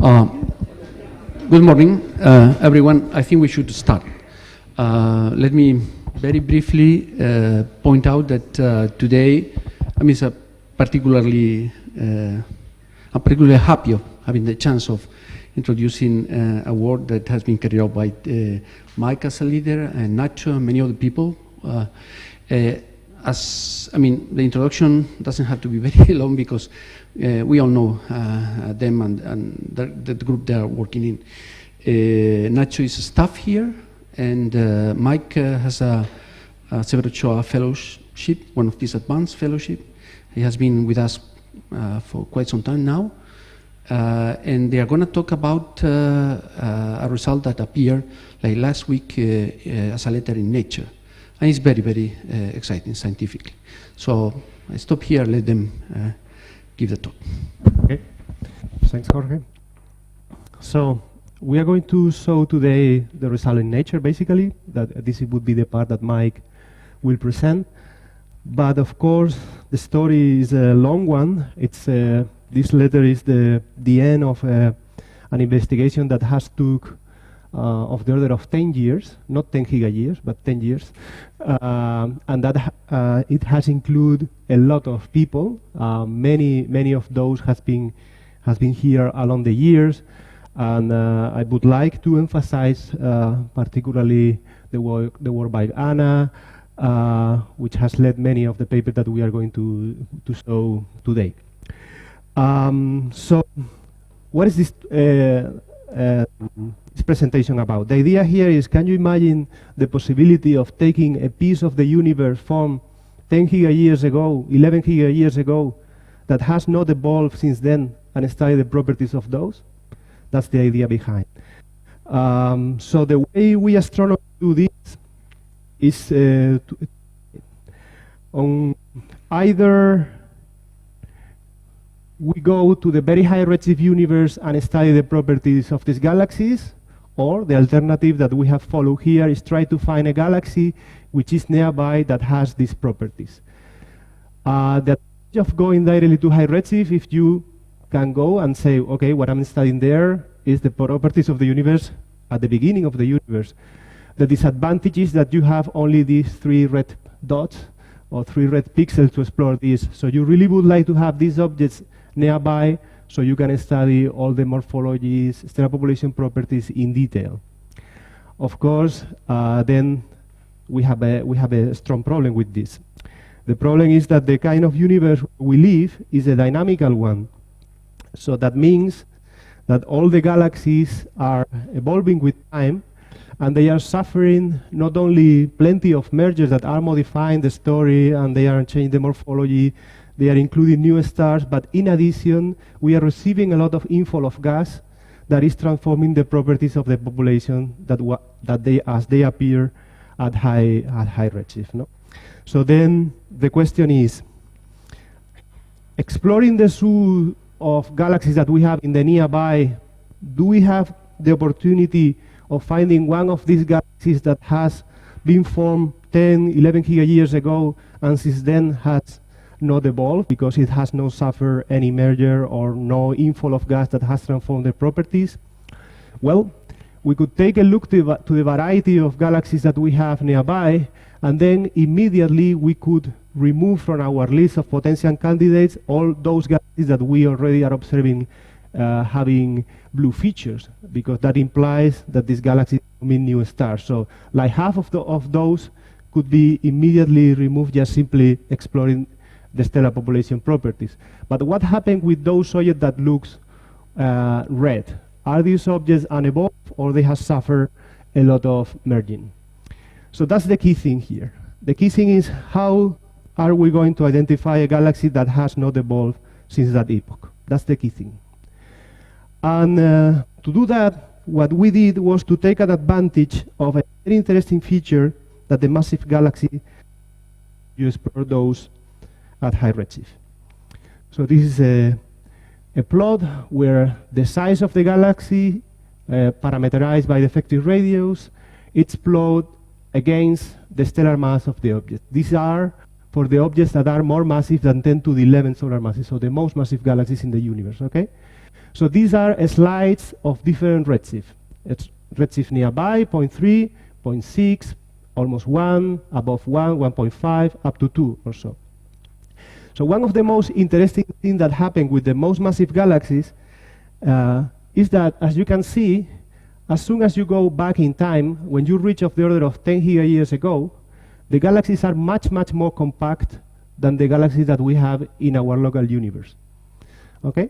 Uh, Good morning, everyone. I think we should start. Let me very briefly point out that today, I'm particularly happy of having the chance of introducing a work that has been carried out by Mike as a leader and Nacho and many other people. The introduction doesn't have to be very long because we all know them and the group they are working in. Nacho is staff here, and Mike has a several fellowship, one of these advanced fellowship. He has been with us for quite some time now, and they are going to talk about a result that appeared like last week as a letter in Nature, and it's very, very exciting scientifically. So I stop here, let them give the talk. Okay, thanks, Jorge. So we are going to show today the result in Nature, basically. That this would be the part that Mike will present. But of course, the story is a long one. It's this letter is the end of an investigation that has took of the order of 10 years, not 10 giga-years, but 10 years. And that it has included a lot of people. Many of those has been here along the years. And I would like to emphasize particularly the work by Anna, which has led many of the papers that we are going to show today. So what is this presentation about? The idea here is, can you imagine the possibility of taking a piece of the universe from 10 giga-years ago, 11 giga-years ago, that has not evolved since then, and study the properties of those? That's the idea behind. So the way we astronomers do this is on either we go to the very high redshift universe and study the properties of these galaxies, or the alternative that we have followed here is try to find a galaxy which is nearby that has these properties. The advantage of going directly to high redshift, if you can go and say, okay, what I'm studying there is the properties of the universe at the beginning of the universe. The disadvantage is that you have only these 3 red dots or 3 red pixels to explore this. So you really would like to have these objects nearby so you can study all the morphologies, stellar population properties in detail. Of course, then we have a strong problem with this. The problem is that the kind of universe we live is a dynamical one. So that means that all the galaxies are evolving with time, and they are suffering not only plenty of mergers that are modifying the story and they are changing the morphology, they are including new stars, but in addition, we are receiving a lot of inflow of gas that is transforming the properties of the population as they appear at high redshift. No? So then the question is, exploring the zoo of galaxies that we have in the nearby, do we have the opportunity of finding one of these galaxies that has been formed 10, 11 giga-years ago and since then has not evolved because it has not suffered any merger or no inflow of gas that has transformed the properties? Well, we could take a look to the variety of galaxies that we have nearby, and then immediately we could remove from our list of potential candidates all those galaxies that we already are observing having blue features, because that implies that these galaxies mean new stars. So like half of those could be immediately removed just simply exploring the stellar population properties. But what happened with those objects that looks red? Are these objects unevolved, or they have suffered a lot of merging? So that's the key thing here. The key thing is, how are we going to identify a galaxy that has not evolved since that epoch? That's the key thing. And to do that, what we did was to take an advantage of a very interesting feature that the massive galaxy, you explore those at high redshift. So this is a plot where the size of the galaxy, parameterized by the effective radius, it's plotted against the stellar mass of the object. These are for the objects that are more massive than 10 to the 11 solar masses, so the most massive galaxies in the universe, okay? So these are slides of different redshift. It's redshift nearby, 0.3, 0.6, almost 1, above 1, 1.5, up to 2 or so. So one of the most interesting things that happened with the most massive galaxies is that, as you can see, as soon as you go back in time, when you reach of the order of 10 gigayears ago, the galaxies are much, much more compact than the galaxies that we have in our local universe. Okay?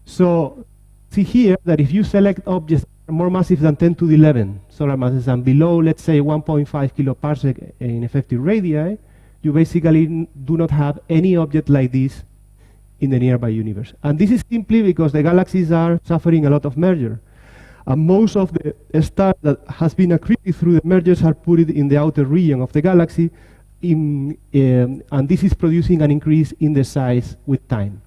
So see here that if you select objects that are more massive than 10 to the 11 solar masses and below, let's say, 1.5 kiloparsec in effective radii, you basically do not have any object like this in the nearby universe. And this is simply because the galaxies are suffering a lot of merger. And most of the stars that has been accreted through the mergers are put in the outer region of the galaxy, and this is producing an increase in the size with time.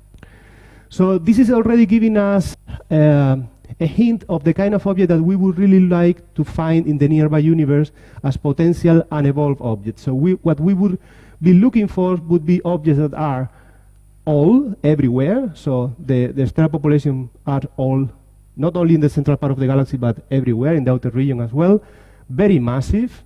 So this is already giving us a hint of the kind of object that we would really like to find in the nearby universe as potential unevolved objects. So what we would be looking for would be objects that are all everywhere. So the star population are all not only in the central part of the galaxy, but everywhere in the outer region as well. Very massive,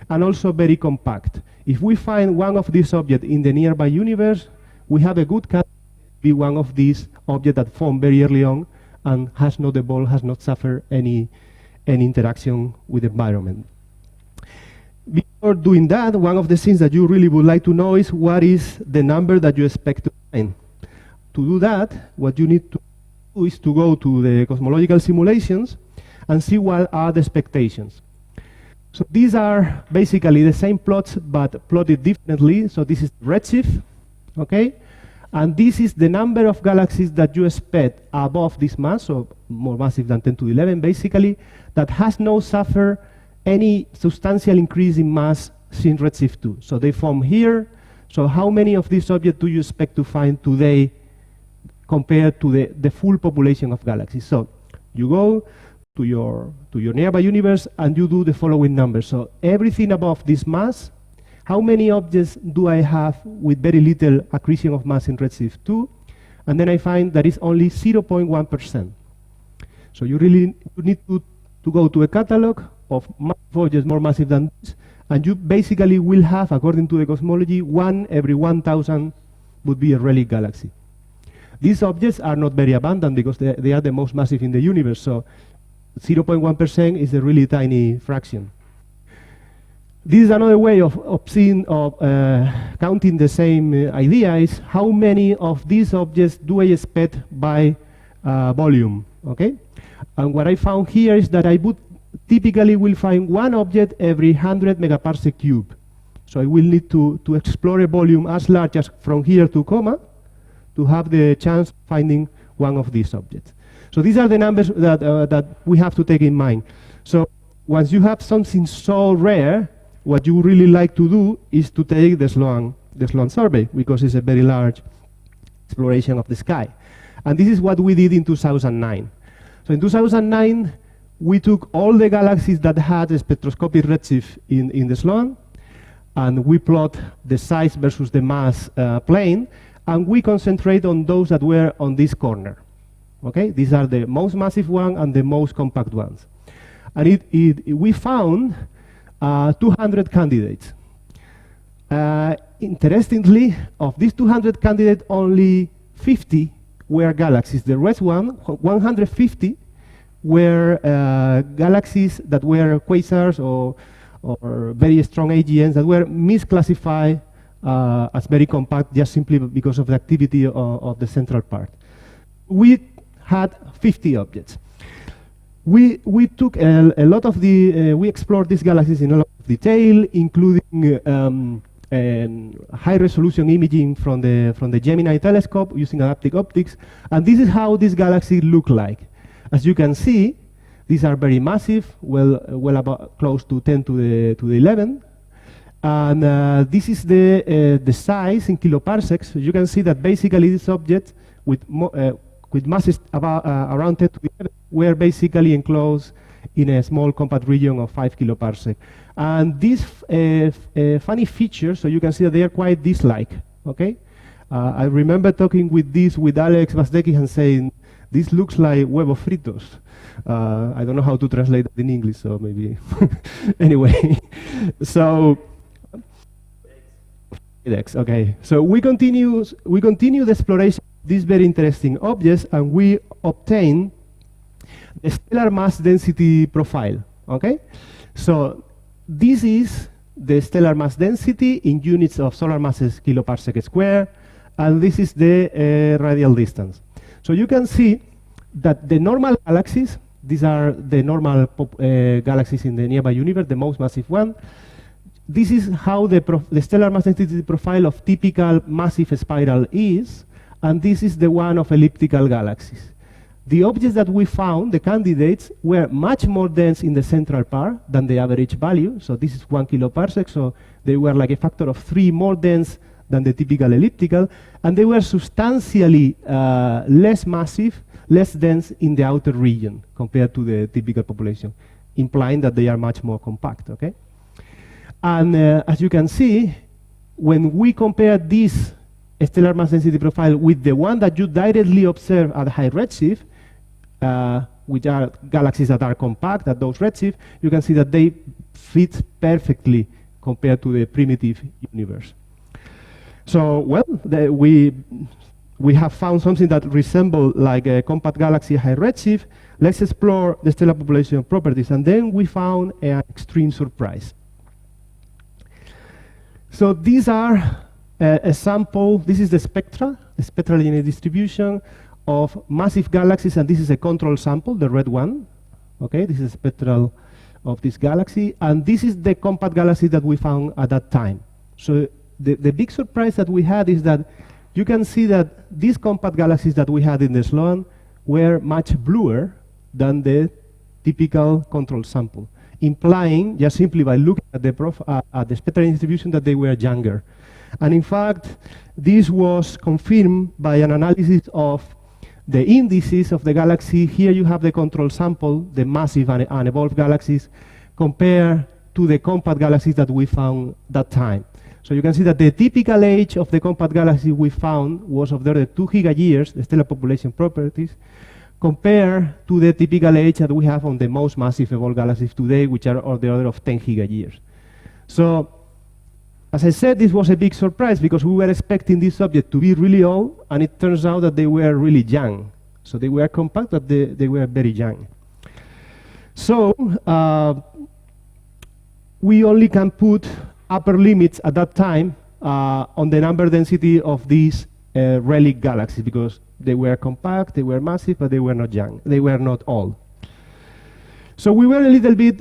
and also very compact. If we find one of these objects in the nearby universe, we have a good chance to be one of these objects that formed very early on and has not evolved, has not suffered any interaction with the environment. Before doing that, one of the things that you really would like to know is what is the number that you expect to find. To do that, what you need to do is to go to the cosmological simulations and see what are the expectations. So these are basically the same plots, but plotted differently. So this is redshift, okay? And this is the number of galaxies that you expect above this mass, so more massive than 10 to the 11, basically, that has not suffered any substantial increase in mass since redshift 2. So they form here. So how many of these objects do you expect to find today compared to the full population of galaxies? So you go to your nearby universe and you do the following numbers. So everything above this mass, how many objects do I have with very little accretion of mass in redshift 2? And then I find that it's only 0.1%. So you really need to go to a catalog of objects more massive than this, and you basically will have, according to the cosmology, 1 every 1,000 would be a relic galaxy. These objects are not very abundant because they are the most massive in the universe, so 0.1% is a really tiny fraction. This is another way of counting the same idea, is how many of these objects do I expect by volume, okay? And what I found here is that I would typically will find one object every 100 megaparsec cube. So I will need to explore a volume as large as from here to Coma to have the chance of finding one of these objects. So these are the numbers that we have to take in mind. So once you have something so rare, what you really like to do is to take the Sloan survey, because it's a very large exploration of the sky. And this is what we did in 2009. So in 2009, we took all the galaxies that had a spectroscopic redshift in the Sloan, and we plot the size versus the mass plane, and we concentrate on those that were on this corner. Okay, these are the most massive one and the most compact ones. And we found 200 candidates. Interestingly, of these 200 candidates, only 50 were galaxies. The rest 150 were galaxies that were quasars or very strong AGNs that were misclassified as very compact just simply because of the activity of the central part. We had 50 objects. We took a lot of we explored these galaxies in a lot of detail, including high-resolution imaging from the Gemini telescope using adaptive optics, and this is how these galaxies look like. As you can see, these are very massive, well about close to 10 to the 11, and this is the size in kiloparsecs. So you can see that basically these objects with masses around 10 to the 11 were basically enclosed in a small compact region of 5 kiloparsec. And this funny feature, so you can see that they are quite disk-like, okay? I remember talking with Alex Vazdekis and saying, This looks like huevos fritos. I don't know how to translate that in English, so maybe. Anyway, so okay. So we continue the exploration of these very interesting objects, and we obtain the stellar mass density profile. Okay, so this is the stellar mass density in units of solar masses kiloparsec square, and this is the radial distance. So you can see that the normal galaxies, these are the normal galaxies in the nearby universe, the most massive one. This is how the stellar mass density profile of typical massive spiral is, and this is the one of elliptical galaxies. The objects that we found, the candidates, were much more dense in the central part than the average value. So this is 1 kiloparsec, so they were like a factor of 3 more dense than the typical elliptical, and they were substantially less massive, less dense in the outer region compared to the typical population, implying that they are much more compact, okay? And as you can see, when we compare this stellar mass density profile with the one that you directly observe at high redshift, which are galaxies that are compact at those redshift, you can see that they fit perfectly compared to the primitive universe. So, well, we have found something that resembles like a compact galaxy high redshift. Let's explore the stellar population properties, and then we found an extreme surprise. So these are a sample. This is the spectral linear distribution of massive galaxies, and this is a control sample, the red one. Okay, this is spectral of this galaxy, and this is the compact galaxy that we found at that time. So the big surprise that we had is that you can see that these compact galaxies that we had in the Sloan were much bluer than the typical control sample, implying, just simply by looking at the spectral distribution, that they were younger. And in fact, this was confirmed by an analysis of the indices of the galaxy. Here you have the control sample, the massive and unevolved galaxies, compared to the compact galaxies that we found that time. So you can see that the typical age of the compact galaxy we found was of the order of 2 gigayears, the stellar population properties, compared to the typical age that we have on the most massive evolved galaxies today, which are of the order of 10 gigayears. So, as I said, this was a big surprise because we were expecting this object to be really old, and it turns out that they were really young. So they were compact, but they were very young. So we only can put upper limits at that time on the number density of these relic galaxies, because they were compact, they were massive, but they were not young. They were not old. So we were a little bit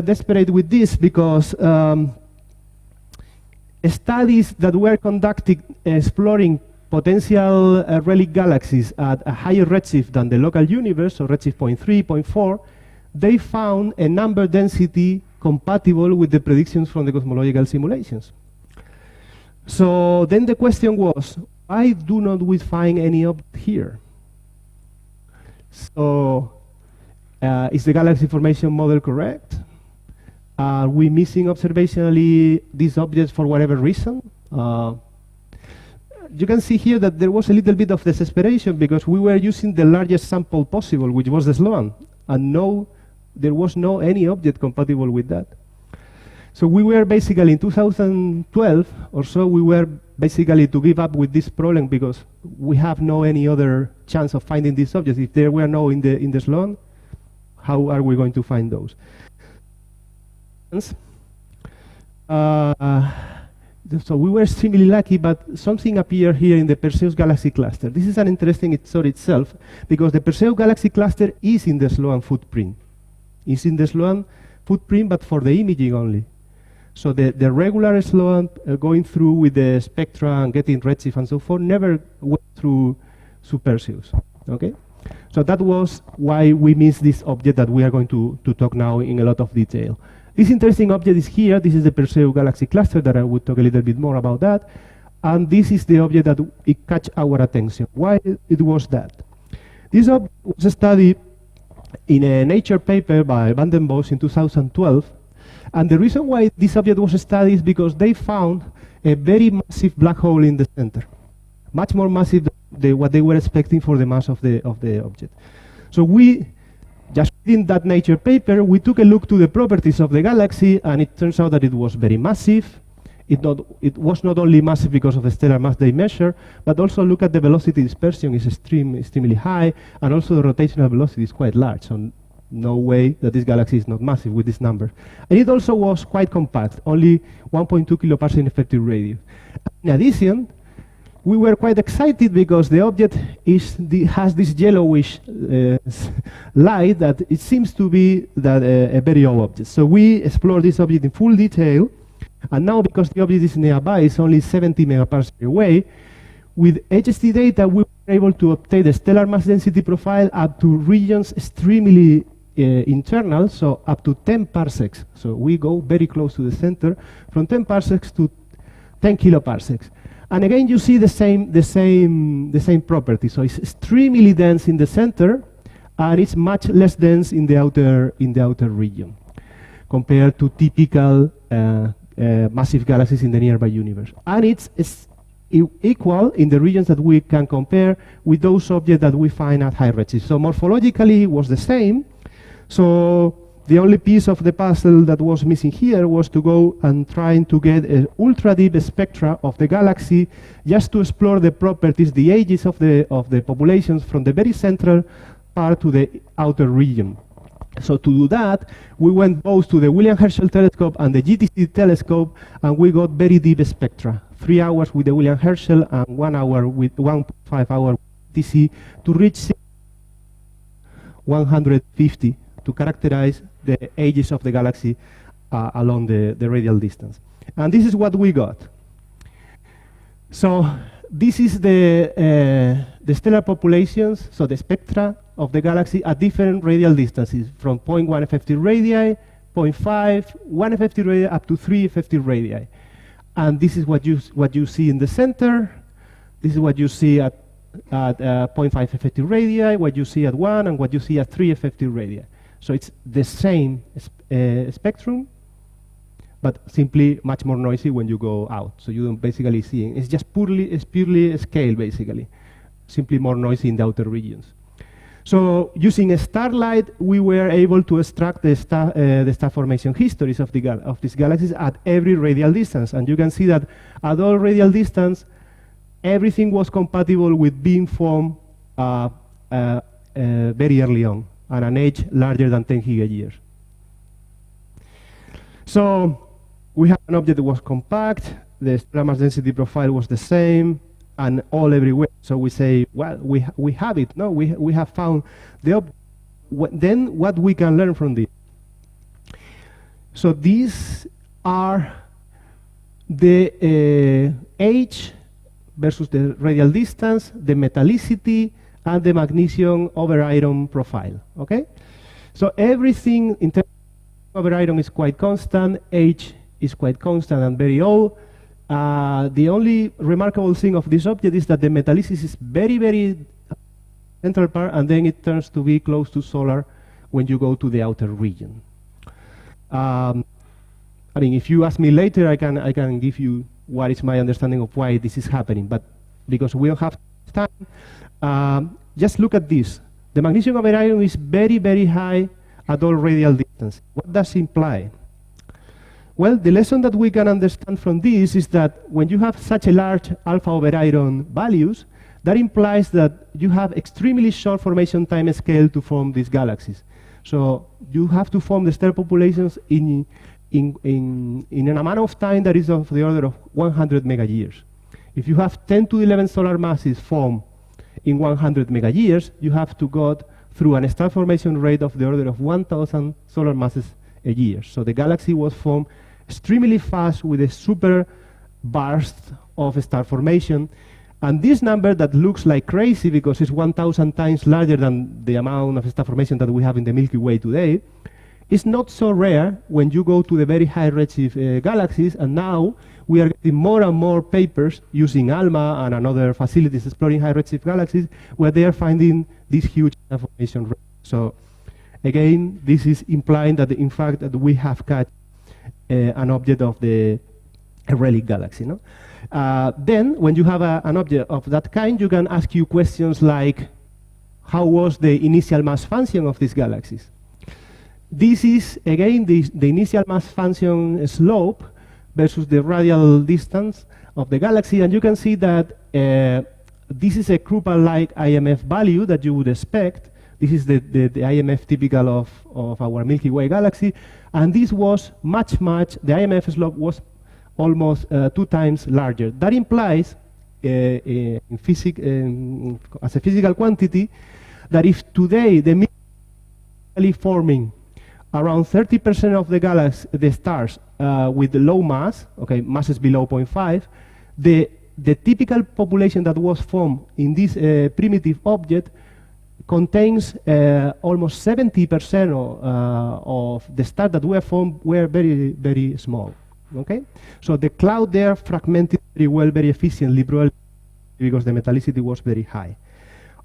desperate with this because studies that were conducted exploring potential relic galaxies at a higher redshift than the local universe, so redshift 0.3, 0.4, they found a number density compatible with the predictions from the cosmological simulations. So then the question was, why do not we find any object here? So is the galaxy formation model correct? Are we missing observationally these objects for whatever reason? You can see here that there was a little bit of desperation because we were using the largest sample possible, which was the Sloan, and there was no any object compatible with that. So we were basically in 2012 or so, we were basically to give up with this problem because we have no any other chance of finding these objects. If there were no in the Sloan, how are we going to find those? So we were extremely lucky, but something appeared here in the Perseus galaxy cluster. This is an interesting story itself, because the Perseus galaxy cluster is in the Sloan footprint. It's in the Sloan footprint, but for the imaging only. So the regular Sloan going through with the spectra and getting redshift and so forth never went through Perseus. Okay? So that was why we missed this object that we are going to talk now in a lot of detail. This interesting object is here. This is the Perseus galaxy cluster that I will talk a little bit more about that. And this is the object that it catch our attention. Why it was that? This object was studied in a Nature paper by Van den Bos in 2012. And the reason why this object was studied is because they found a very massive black hole in the center. Much more massive than what they were expecting for the mass of the object. So we, just in that Nature paper, we took a look to the properties of the galaxy, and it turns out that it was very massive. It was not only massive because of the stellar mass they measure, but also look at the velocity dispersion is extremely high, and also the rotational velocity is quite large. So no way that this galaxy is not massive with this number. And it also was quite compact, only 1.2 kiloparsec in effective radius. In addition, we were quite excited because the object has this yellowish light that it seems to be that a very old object. So we explored this object in full detail, and now because the object is nearby, it's only 70 megaparsec away, with HST data we were able to obtain the stellar mass density profile up to regions extremely internal, so up to 10 parsecs. So we go very close to the center, from 10 parsecs to 10 kiloparsecs. And again, you see the same property. So it's extremely dense in the center, and it's much less dense in the outer region, compared to typical massive galaxies in the nearby universe. And it's equal in the regions that we can compare with those objects that we find at high redshift. So morphologically, it was the same. So the only piece of the puzzle that was missing here was to go and trying to get an ultra deep spectra of the galaxy, just to explore the properties, the ages of the populations from the very central part to the outer region. So to do that, we went both to the William Herschel telescope and the GTC telescope, and we got very deep spectra. 3 hours with the William Herschel and 1 hour with 1.5 hour with GTC to reach 150 to characterize the ages of the galaxy along the radial distance. And this is what we got. So this is the stellar populations, so the spectra of the galaxy at different radial distances, from 0.1 effective radii, 0.5, 1 effective radii, up to 3 effective radii. And this is what you see in the center. This is what you see at 0.5 effective radii, what you see at 1, and what you see at 3 effective radii. So it's the same spectrum, but simply much more noisy when you go out. So you don't basically see it. It's just purely scale, basically. Simply more noisy in the outer regions. So using a starlight, we were able to extract the star formation histories of these galaxies at every radial distance. And you can see that at all radial distance, everything was compatible with being formed very early on, at an age larger than 10 gigayears. So we have an object that was compact, the stellar mass density profile was the same, and all everywhere. So we say, well, we have it, no? We have found the object. Then what we can learn from this? So these are the age versus the radial distance, the metallicity, and the magnesium over iron profile, okay? So everything in terms of over iron is quite constant, age is quite constant and very old. The only remarkable thing of this object is that the metallicity is very, very central part, and then it turns to be close to solar when you go to the outer region. I mean, if you ask me later, I can give you what is my understanding of why this is happening, but because we don't have time, just look at this. The magnesium over iron is very, very high at all radial distance. What does it imply? Well, the lesson that we can understand from this is that when you have such a large alpha over iron values, that implies that you have extremely short formation time scale to form these galaxies. So you have to form the stellar populations in an amount of time that is of the order of 100 megayears. If you have 10 to the 11 solar masses formed in 100 megayears, you have to go through a star formation rate of the order of 1,000 solar masses a year. So the galaxy was formed extremely fast with a super burst of star formation. And this number that looks like crazy because it's 1,000 times larger than the amount of star formation that we have in the Milky Way today, is not so rare when you go to the very high redshift galaxies. And now we are getting more and more papers using ALMA and other facilities exploring high redshift galaxies where they are finding this huge star formation rate. So again, this is implying that in fact that we have caught an object of the a relic galaxy. No? Then, when you have an object of that kind, you can ask you questions like, how was the initial mass function of these galaxies? This is, again, the initial mass function slope versus the radial distance of the galaxy, and you can see that this is a Kruppel-like IMF value that you would expect. This is the IMF typical of our Milky Way galaxy, and this was the IMF slope was almost 2 times larger. That implies, as a physical quantity, that if today the Milky Way is forming around 30% of the stars with low mass, okay, masses below 0.5, the typical population that was formed in this primitive object contains almost 70% of the stars that were formed were very, very small. Okay, so the cloud there fragmented very well, very efficiently, probably because the metallicity was very high.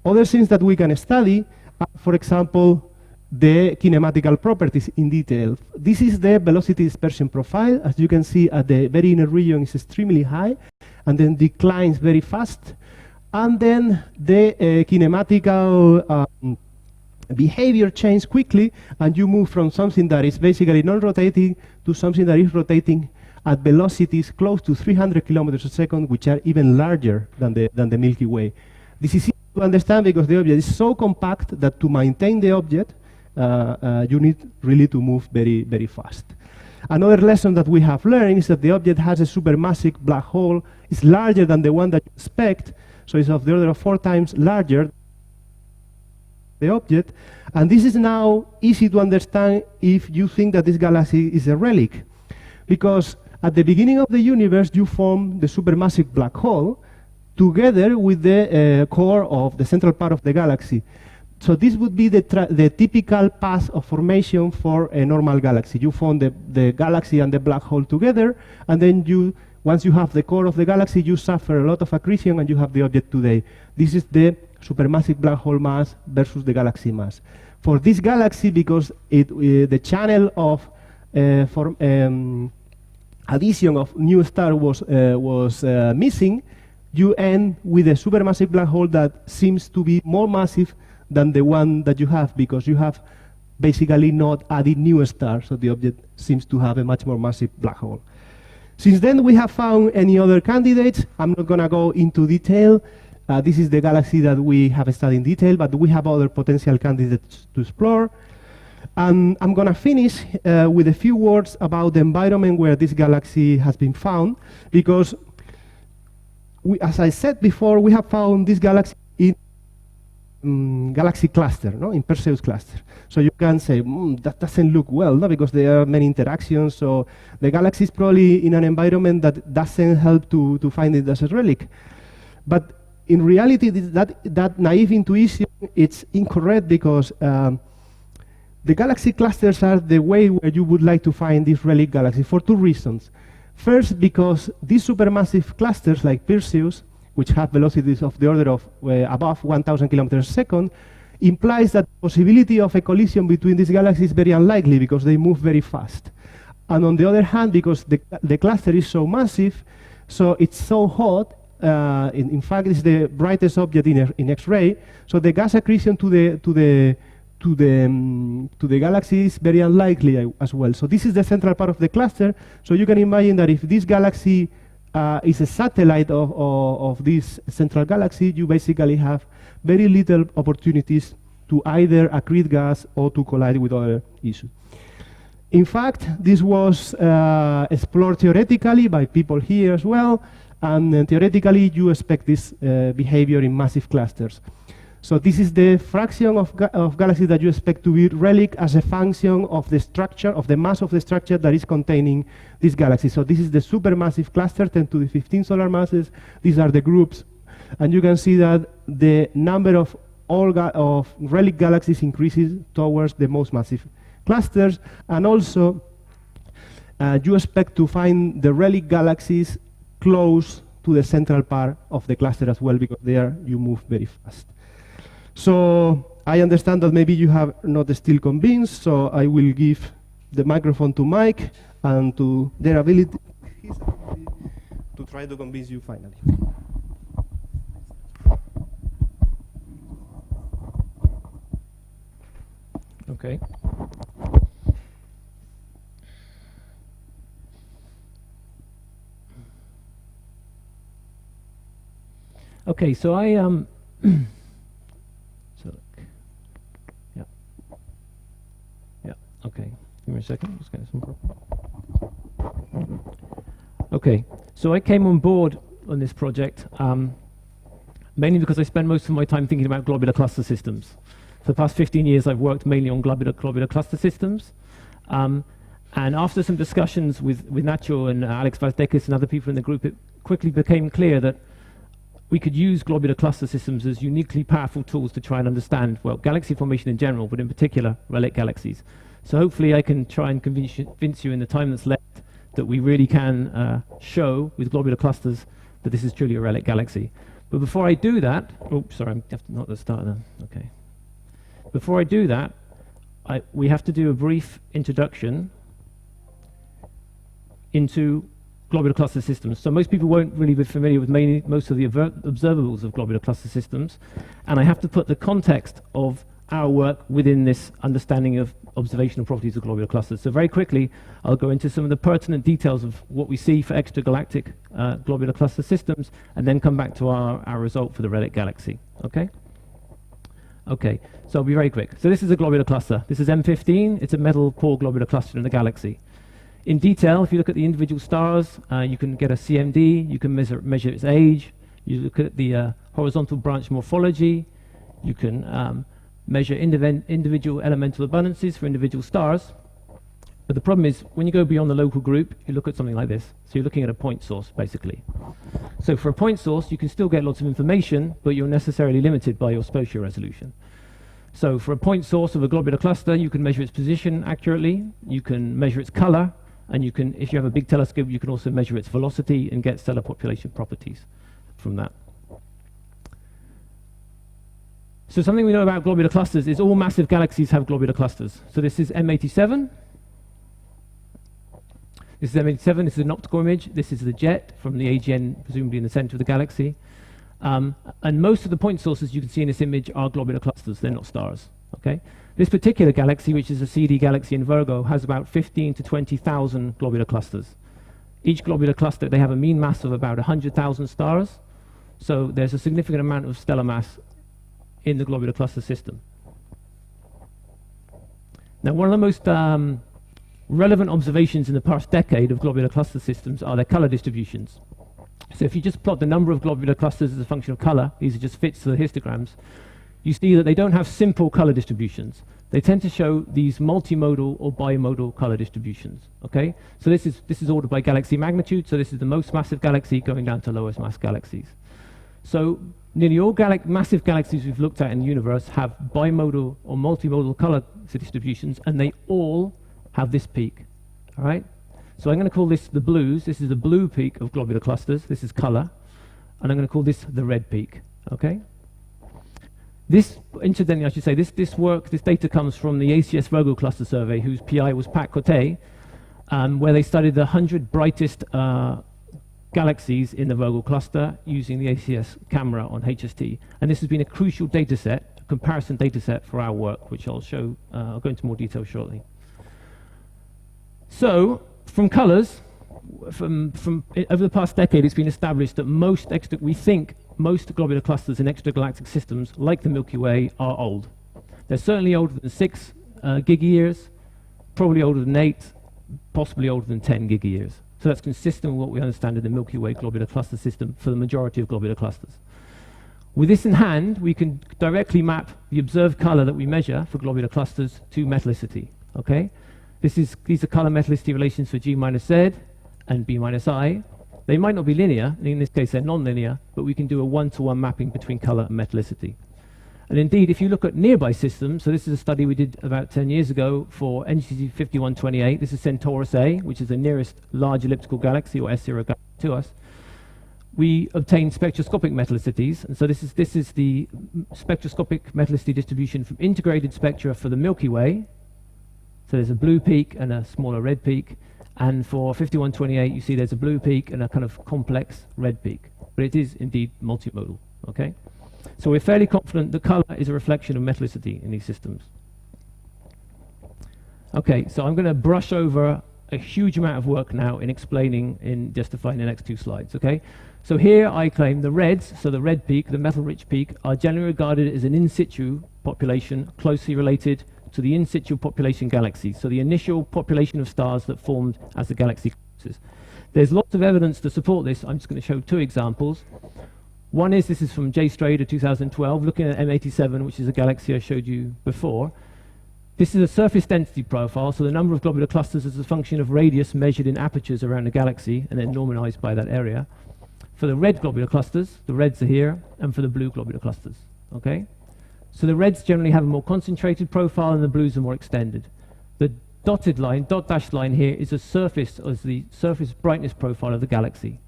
Other things that we can study are, for example, the kinematical properties in detail. This is the velocity dispersion profile. As you can see, at the very inner region is extremely high and then declines very fast. And then the kinematical behavior changes quickly, and you move from something that is basically non-rotating to something that is rotating at velocities close to 300 kilometers a second, which are even larger than the Milky Way. This is easy to understand because the object is so compact that to maintain the object, you need really to move very, very fast. Another lesson that we have learned is that the object has a supermassive black hole. It's larger than the one that you expect, so it's of the order of 4 times larger than the object. And this is now easy to understand if you think that this galaxy is a relic. Because at the beginning of the universe, you form the supermassive black hole together with the core of the central part of the galaxy. So this would be the typical path of formation for a normal galaxy. You form the galaxy and the black hole together, and then once you have the core of the galaxy, you suffer a lot of accretion and you have the object today. This is the supermassive black hole mass versus the galaxy mass. For this galaxy, because the channel of addition of new star was missing, you end with a supermassive black hole that seems to be more massive than the one that you have, because you have basically not added new stars, so the object seems to have a much more massive black hole. Since then, we have found any other candidates. I'm not going to go into detail. This is the galaxy that we have studied in detail, but we have other potential candidates to explore. And I'm going to finish with a few words about the environment where this galaxy has been found, because as I said before, we have found this galaxy in galaxy cluster, no? In Perseus cluster. So you can say, that doesn't look well, no? Because there are many interactions, so the galaxy is probably in an environment that doesn't help to find it as a relic. But in reality, that naive intuition, it's incorrect, because the galaxy clusters are the way where you would like to find this relic galaxy for 2 reasons. First, because these supermassive clusters like Perseus, which have velocities of the order of above 1,000 kilometers a second, implies that the possibility of a collision between these galaxies is very unlikely because they move very fast. And on the other hand, because the cluster is so massive, so it's so hot, in fact, it's the brightest object in X-ray, so the gas accretion to the galaxy is very unlikely as well. So this is the central part of the cluster, so you can imagine that if this galaxy is a satellite of this central galaxy, you basically have very little opportunities to either accrete gas or to collide with other issues. In fact, this was explored theoretically by people here as well, and theoretically you expect this behavior in massive clusters. So this is the fraction of galaxies that you expect to be relic as a function of the structure, of the mass of the structure that is containing this galaxy. So this is the supermassive cluster, 10 to the 15 solar masses. These are the groups. And you can see that the number of relic galaxies increases towards the most massive clusters. And also, you expect to find the relic galaxies close to the central part of the cluster as well, because there you move very fast. So I understand that maybe you have not still convinced, so I will give the microphone to Mike and to their ability. try to convince you finally. Okay. Okay, so I so yeah, yeah. Okay, give me a second. Just get some. Okay, so I came on board on this project mainly because I spend most of my time thinking about globular cluster systems. For the past 15 years, I've worked mainly on globular cluster systems. And after some discussions with Ignacio and Alex Vazdekas and other people in the group, it quickly became clear that we could use globular cluster systems as uniquely powerful tools to try and understand, well, galaxy formation in general, but in particular, relic galaxies. So hopefully I can try and convince you in the time that's left that we really can show with globular clusters that this is truly a relic galaxy. But before I do that, oh, sorry, I have to not the start then. Okay. Before I do that, we have to do a brief introduction into globular cluster systems. So most people won't really be familiar with most of the observables of globular cluster systems, and I have to put the context of our work within this understanding of observational properties of globular clusters. So very quickly, I'll go into some of the pertinent details of what we see for extragalactic globular cluster systems, and then come back to our result for the relic galaxy. Okay? Okay, so I'll be very quick. So this is a globular cluster. This is M15. It's a metal core globular cluster in the galaxy. In detail, if you look at the individual stars, you can get a CMD, you can measure its age, you look at the horizontal branch morphology, you can measure individual elemental abundances for individual stars. But the problem is, when you go beyond the local group, you look at something like this. So you're looking at a point source, basically. So for a point source, you can still get lots of information, but you're necessarily limited by your spatial resolution. So for a point source of a globular cluster, you can measure its position accurately, you can measure its color, and you can, if you have a big telescope, you can also measure its velocity and get stellar population properties from that. So something we know about globular clusters is all massive galaxies have globular clusters. So this is M87. This is M87, this is an optical image. This is the jet from the AGN, presumably in the center of the galaxy. And most of the point sources you can see in this image are globular clusters, they're not stars. Okay? This particular galaxy, which is a CD galaxy in Virgo, has about 15 to 20,000 globular clusters. Each globular cluster, they have a mean mass of about 100,000 stars. So there's a significant amount of stellar mass in the globular cluster system. Now, one of the most relevant observations in the past decade of globular cluster systems are their color distributions. So if you just plot the number of globular clusters as a function of color, these are just fits to the histograms, you see that they don't have simple color distributions. They tend to show these multimodal or bimodal color distributions. Okay? So this is ordered by galaxy magnitude, so this is the most massive galaxy going down to lowest mass galaxies. So nearly all massive galaxies we've looked at in the universe have bimodal or multimodal color distributions, and they all have this peak. All right? So I'm going to call this the blues. This is the blue peak of globular clusters. This is color. And I'm going to call this the red peak. Okay? This, incidentally, I should say, this data comes from the ACS Virgo Cluster Survey, whose PI was Pat Cote, where they studied the 100 brightest galaxies in the Virgo cluster using the ACS camera on HST. And this has been a crucial data set, a comparison data set for our work, which I'll show, I'll go into more detail shortly. So, from colors, over the past decade, it's been established that we think most globular clusters in extragalactic systems, like the Milky Way, are old. They're certainly older than 6 gigayears, probably older than 8, possibly older than 10 gigayears. So that's consistent with what we understand in the Milky Way globular cluster system for the majority of globular clusters. With this in hand, we can directly map the observed color that we measure for globular clusters to metallicity. Okay? These are color metallicity relations for G minus Z and B minus I. They might not be linear, and in this case they're non-linear, but we can do a one-to-one mapping between color and metallicity. And indeed, if you look at nearby systems, so this is a study we did about 10 years ago for NGC1277. This is Centaurus A, which is the nearest large elliptical galaxy, or S0 galaxy to us. We obtained spectroscopic metallicities, and so this is the spectroscopic metallicity distribution from integrated spectra for the Milky Way. So there's a blue peak and a smaller red peak. And for 5128, you see there's a blue peak and a kind of complex red peak. But it is indeed multimodal, okay? So we're fairly confident the color is a reflection of metallicity in these systems. Okay, so I'm going to brush over a huge amount of work now in explaining, in justifying the next two slides, okay? So here I claim the reds, so the red peak, the metal-rich peak, are generally regarded as an in situ population closely related to the in situ population galaxies, so the initial population of stars that formed as the galaxy collapses. There's lots of evidence to support this. I'm just going to show two examples. One is, this is from J. Strader 2012, looking at M87, which is a galaxy I showed you before. This is a surface density profile, so the number of globular clusters is a function of radius measured in apertures around the galaxy and then normalized by that area. For the red globular clusters, the reds are here, and for the blue globular clusters, okay? So the reds generally have a more concentrated profile and the blues are more extended. The dotted line, dot-dashed line here is a surface, as the surface brightness profile of the galaxy.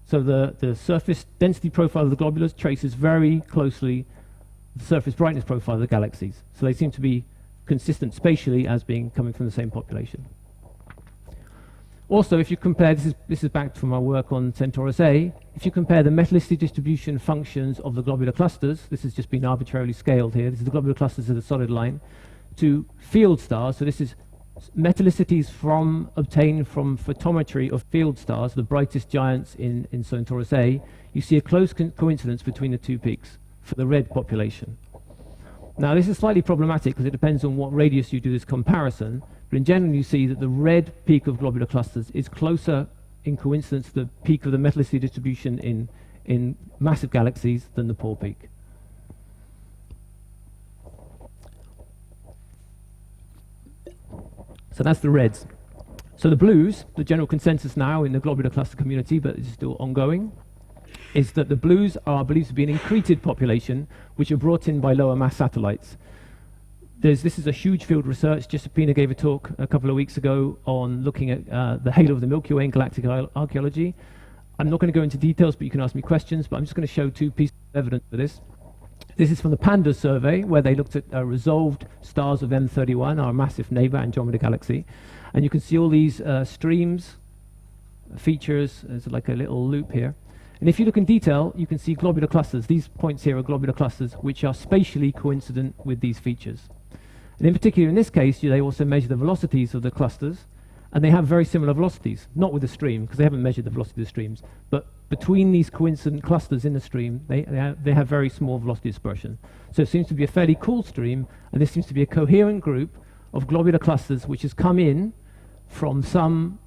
So the surface density profile of the globulars traces very closely the surface brightness profile of the galaxies. So they seem to be consistent spatially as being coming from the same population. Also, if you compare, this is back from our work on Centaurus A, if you compare the metallicity distribution functions of the globular clusters, this has just been arbitrarily scaled here, this is the globular clusters of the solid line, to field stars, so this is metallicities obtained from photometry of field stars, the brightest giants in Centaurus A, you see a close coincidence between the two peaks for the red population. Now, this is slightly problematic because it depends on what radius you do this comparison, but in general you see that the red peak of globular clusters is closer in coincidence to the peak of the metallicity distribution in massive galaxies than the poor peak. So that's the reds. So the blues, the general consensus now in the globular cluster community, but it's still ongoing, is that the blues are believed to be an accreted population which are brought in by lower mass satellites. This is a huge field research. Giuseppina gave a talk a couple of weeks ago on looking at the halo of the Milky Way in galactic archaeology. I'm not going to go into details, but you can ask me questions, but I'm just going to show two pieces of evidence for this. This is from the PANDAS survey, where they looked at resolved stars of M31, our massive neighbor Andromeda galaxy. And you can see all these streams, features, there's like a little loop here. And if you look in detail, you can see globular clusters. These points here are globular clusters, which are spatially coincident with these features. And in particular, in this case, they also measure the velocities of the clusters, and they have very similar velocities, not with the stream, because they haven't measured the velocity of the streams, but between these coincident clusters in the stream, they have very small velocity dispersion. So it seems to be a fairly cool stream, and this seems to be a coherent group of globular clusters which has come in from some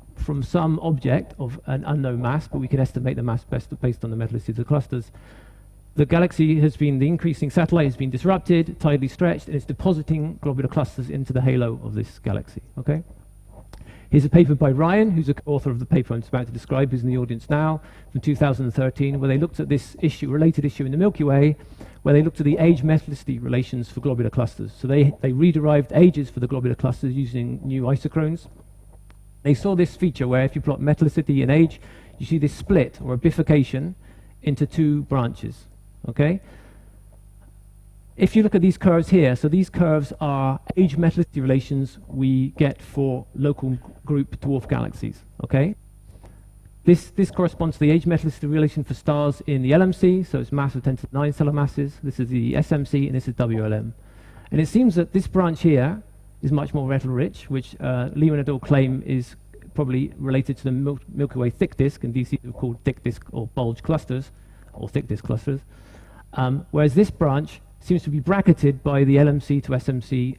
object of an unknown mass, but we can estimate the mass based on the metallicity of the clusters. The galaxy has been, the increasing satellite has been disrupted, tidally stretched, and it's depositing globular clusters into the halo of this galaxy, okay? Here's a paper by Ryan, who's a co-author of the paper I'm about to describe, who's in the audience now, from 2013, where they looked at this issue, related issue in the Milky Way, where they looked at the age-metallicity relations for globular clusters. So they re-derived ages for the globular clusters using new isochrones. They saw this feature where if you plot metallicity and age, you see this split, or a bifurcation, into two branches, okay? If you look at these curves here, so these curves are age-metallicity relations we get for local group dwarf galaxies, okay? This corresponds to the age-metallicity relation for stars in the LMC, so it's mass of 10 to the 9 stellar masses. This is the SMC, and this is WLM. And it seems that this branch here is much more metal-rich, which Lehman et al. Claim is probably related to the Milky Way thick disk, and these are called thick disk or bulge clusters, or thick disk clusters. Whereas this branch seems to be bracketed by the LMC to SMC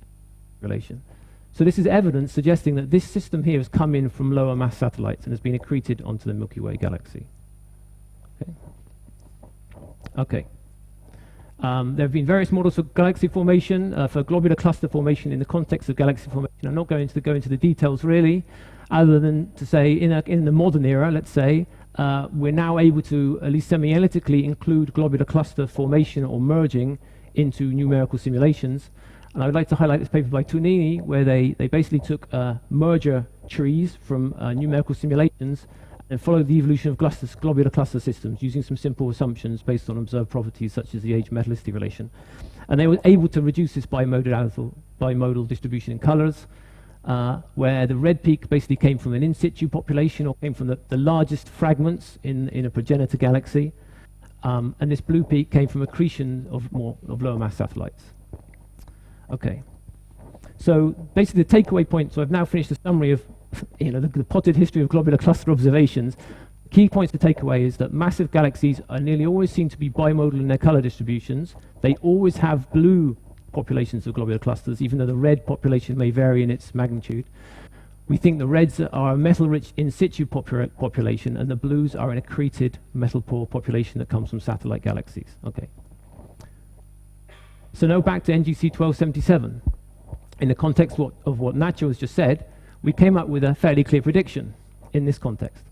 relation. So this is evidence suggesting that this system here has come in from lower mass satellites and has been accreted onto the Milky Way galaxy. Okay. There have been various models for galaxy formation, for globular cluster formation in the context of galaxy formation. I'm not going to go into the details really, other than to say in the modern era, let's say, we're now able to, at least semi-analytically, include globular cluster formation or merging into numerical simulations. And I would like to highlight this paper by Tonini, where they basically took merger trees from numerical simulations and followed the evolution of globular cluster systems using some simple assumptions based on observed properties such as the age-metallicity relation. And they were able to reduce this bimodal distribution in colors. where the red peak basically came from an in situ population or came from the largest fragments in a progenitor galaxy. And this blue peak came from accretion of lower mass satellites. Okay. So basically the takeaway point, so I've now finished the summary of the potted history of globular cluster observations. Key points to take away is that massive galaxies are nearly always seen to be bimodal in their color distributions. They always have blue populations of globular clusters, even though the red population may vary in its magnitude. We think the reds are a metal-rich in situ population, and the blues are an accreted metal-poor population that comes from satellite galaxies. Okay. So now back to NGC1277. In the context of what Nacho has just said, we came up with a fairly clear prediction in this context.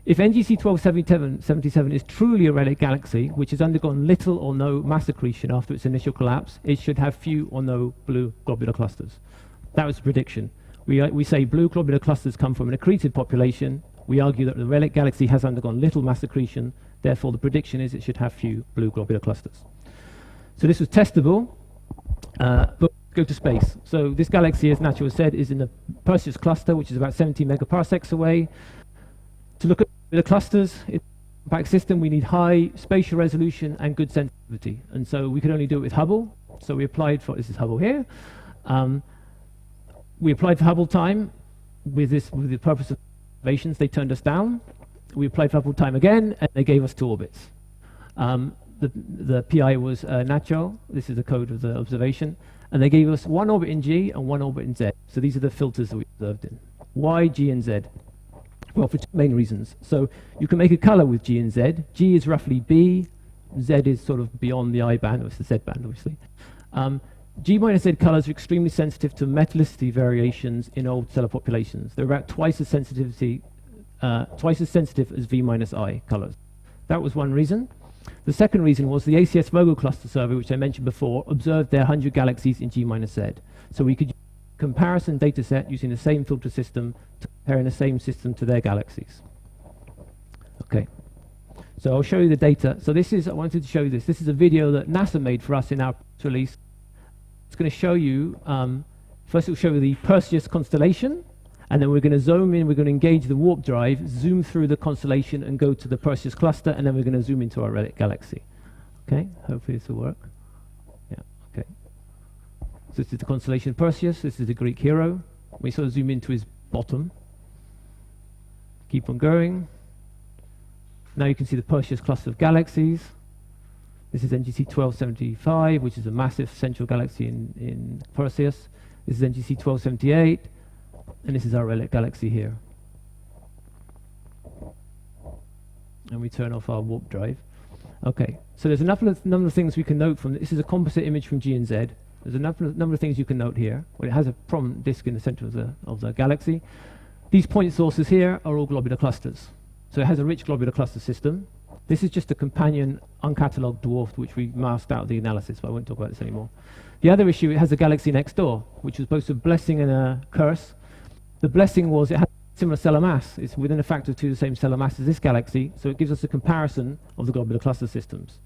If NGC1277 is truly a relic galaxy, which has undergone little or no mass accretion after its initial collapse, it should have few or no blue globular clusters. That was the prediction. We say blue globular clusters come from an accreted population. We argue that the relic galaxy has undergone little mass accretion, therefore the prediction is it should have few blue globular clusters. So this was testable, but go to space. So this galaxy, as Nacho has said, is in the Perseus cluster, which is about 70 megaparsecs away. To look at the clusters in the compact system, we need high spatial resolution and good sensitivity. And so we could only do it with Hubble. So we applied for, this is Hubble here. We applied for Hubble time with the purpose of observations. They turned us down. We applied for Hubble time again, and they gave us 2 orbits. The PI was Nacho. This is the code of the observation. And they gave us 1 orbit in G and 1 orbit in Z. So these are the filters that we observed in. Why G and Z? Well, for 2 main reasons. So you can make a color with G and Z. G is roughly B. Z is sort of beyond the I band, or it's the Z band, obviously. G minus Z colors are extremely sensitive to metallicity variations in old stellar populations. They're about twice as sensitive as V minus I colors. That was one reason. The second reason was the ACS Vogel cluster survey, which I mentioned before, observed their 100 galaxies in G minus Z. So we could use a comparison data set using the same filter system to compare in the same system to their galaxies. Okay. So I'll show you the data. So this is, I wanted to show you this. This is a video that NASA made for us in our press release. It's going to show you, first it will show you the Perseus constellation, and then we're going to zoom in, we're going to engage the warp drive, zoom through the constellation and go to the Perseus cluster, and then we're going to zoom into our relic galaxy. Okay, hopefully this will work. Yeah, okay. So this is the constellation Perseus, this is the Greek hero. We sort of zoom into his bottom. Keep on going. Now you can see the Perseus cluster of galaxies. This is NGC1275, which is a massive central galaxy in Perseus. This is NGC1278, and this is our relic galaxy here. And we turn off our warp drive. Okay, so there's a number of things we can note from this. This is a composite image from G and Z. There's a number of things you can note here. Well, it has a prominent disk in the center of the galaxy. These point sources here are all globular clusters. So it has a rich globular cluster system. This is just a companion uncatalogued dwarf, which we masked out of the analysis, but I won't talk about this anymore. The other issue, it has a galaxy next door, which was both a blessing and a curse. The blessing was it had similar stellar mass. It's within a factor of 2 the same stellar mass as this galaxy, so it gives us a comparison of the globular cluster systems.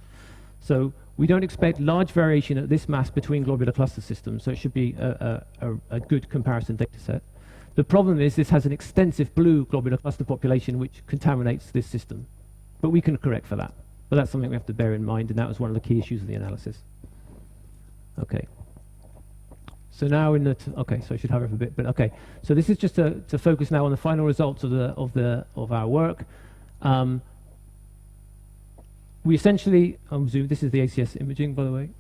So we don't expect large variation at this mass between globular cluster systems, so it should be a good comparison data set. The problem is this has an extensive blue globular cluster population which contaminates this system. But we can correct for that. But that's something we have to bear in mind, and that was one of the key issues of the analysis. Okay. So now in the okay, so I should hurry up a bit, but okay. So this is just to focus now on the final results of our work. We essentially zoom. This is the ACS imaging, by the way.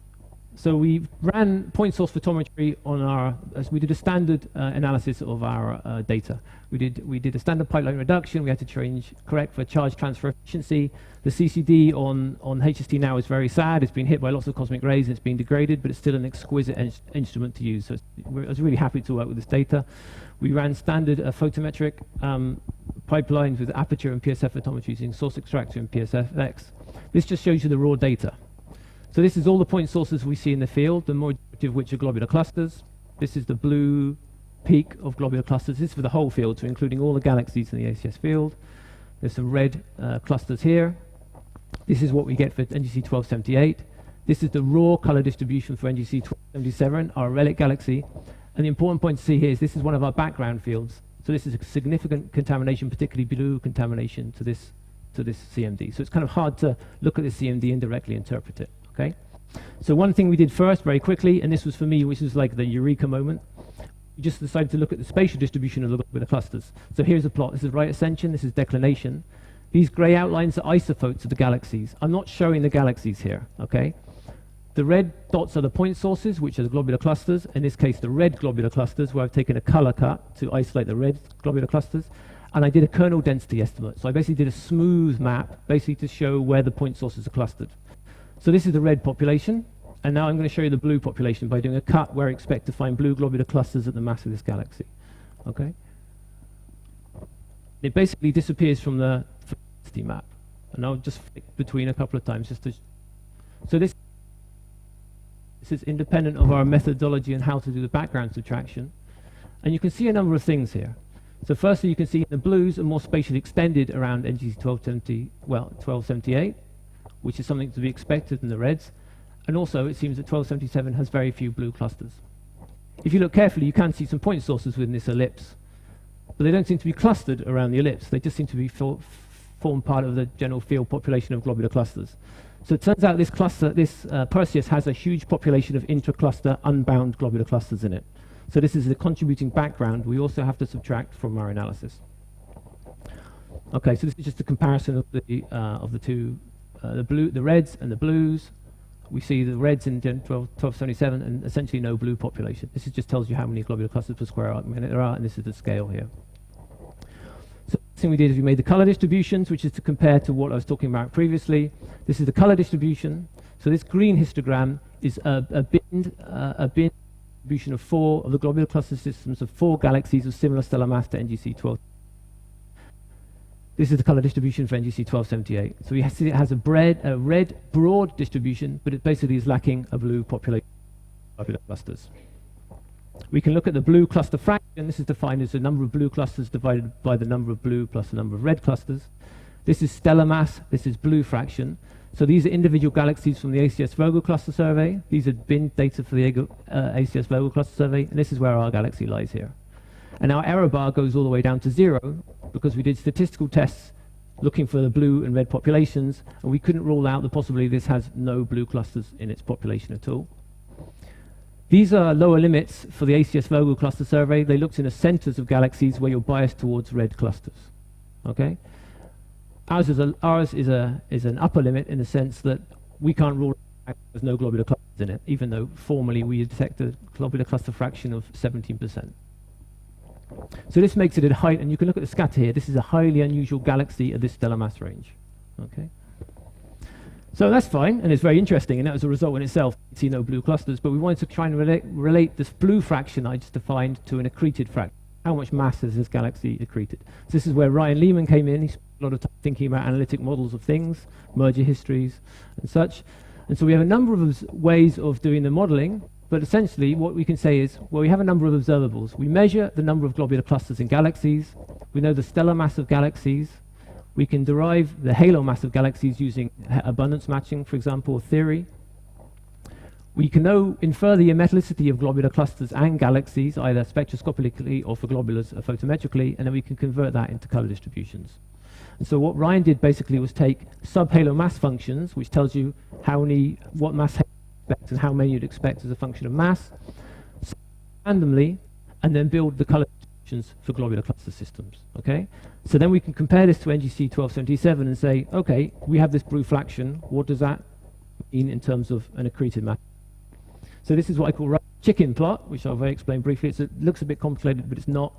So we ran point source photometry on our, as we did a standard analysis of our data. We did a standard pipeline reduction. We had to correct for charge transfer efficiency. The CCD on HST now is very sad. It's been hit by lots of cosmic rays and it's been degraded, but it's still an exquisite instrument to use. So I was really happy to work with this data. We ran standard photometric pipelines with aperture and PSF photometry using source extractor and PSFX. This just shows you the raw data. So this is all the point sources we see in the field, the majority of which are globular clusters. This is the blue peak of globular clusters. This is for the whole field, so including all the galaxies in the ACS field. There's some red clusters here. This is what we get for NGC1278. This is the raw color distribution for NGC1277, our relic galaxy. And the important point to see here is this is one of our background fields. So this is a significant contamination, particularly blue contamination to this CMD. So it's kind of hard to look at this CMD and directly interpret it, okay? So one thing we did first, very quickly, and this was for me, which was like the eureka moment, we just decided to look at the spatial distribution of the globular clusters. So here's a plot. This is right ascension, this is declination. These grey outlines are isophotes of the galaxies. I'm not showing the galaxies here, okay? The red dots are the point sources, which are the globular clusters. In this case, the red globular clusters, where I've taken a color cut to isolate the red globular clusters. And I did a kernel density estimate. So I basically did a smooth map, basically to show where the point sources are clustered. So this is the red population. And now I'm going to show you the blue population by doing a cut where I expect to find blue globular clusters at the mass of this galaxy. Okay? It basically disappears from the density map. And I'll just flick between a couple of times just to... So this is independent of our methodology and how to do the background subtraction. And you can see a number of things here. So firstly, you can see the blues are more spatially extended around NGC1278, which is something to be expected in the reds. And also, it seems that 1277 has very few blue clusters. If you look carefully, you can see some point sources within this ellipse. But they don't seem to be clustered around the ellipse. They just seem to be form part of the general field population of globular clusters. So it turns out this Perseus has a huge population of intra-cluster unbound globular clusters in it. So this is the contributing background we also have to subtract from our analysis. Okay, so this is just a comparison of the two, the reds and the blues. We see the reds in 1277 and essentially no blue population. This just tells you how many globular clusters per square arc minute there are, and this is the scale here. So the thing we did is we made the color distributions, which is to compare to what I was talking about previously. This is the color distribution. So this green histogram is a bin distribution of 4 of the globular cluster systems of 4 galaxies of similar stellar mass to NGC12. This is the color distribution for NGC1278. So you see it has a red broad distribution, but it basically is lacking a blue population of globular clusters. We can look at the blue cluster fraction. This is defined as the number of blue clusters divided by the number of blue plus the number of red clusters. This is stellar mass. This is blue fraction. So these are individual galaxies from the ACS Vogel cluster survey. These are bin data for the ACS Vogel cluster survey, and this is where our galaxy lies here. And our error bar goes all the way down to 0 because we did statistical tests looking for the blue and red populations, and we couldn't rule out the possibility this has no blue clusters in its population at all. These are lower limits for the ACS Vogel cluster survey. They looked in the centers of galaxies where you're biased towards red clusters. Okay? Ours is an upper limit in the sense that we can't rule out there's no globular clusters in it, even though formally we detect a globular cluster fraction of 17%. So this makes it at height, and you can look at the scatter here. This is a highly unusual galaxy at this stellar mass range. Okay? So that's fine, and it's very interesting, and that was a result in itself. You see no blue clusters, but we wanted to try and relate this blue fraction I just defined to an accreted fraction. How much mass has this galaxy accreted? So this is where Ryan Lehman came in. He spent a lot of time thinking about analytic models of things, merger histories, and such. And so we have a number of ways of doing the modeling, but essentially what we can say is, well, we have a number of observables. We measure the number of globular clusters in galaxies. We know the stellar mass of galaxies. We can derive the halo mass of galaxies using abundance matching, for example, theory. We can infer the metallicity of globular clusters and galaxies, either spectroscopically or for globulars photometrically, and then we can convert that into color distributions. And so what Ryan did basically was take sub-halo mass functions, which tells you what mass you expect and how many you'd expect as a function of mass, randomly, and then build the color distributions for globular cluster systems. Okay? So then we can compare this to NGC1277 and say, okay, we have this blue fraction. What does that mean in terms of an accreted mass? So this is what I call chicken plot, which I'll explain briefly. It looks a bit complicated, but it's not.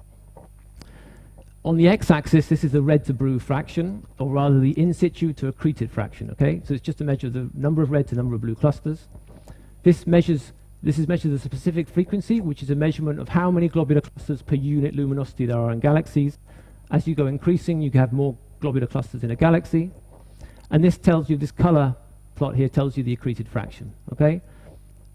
On the x-axis, this is the red to blue fraction, or rather the in situ to accreted fraction. Okay, so it's just a measure of the number of red to number of blue clusters. This is measured as a specific frequency, which is a measurement of how many globular clusters per unit luminosity there are in galaxies. As you go increasing, you have more globular clusters in a galaxy, and this color plot here tells you the accreted fraction. Okay.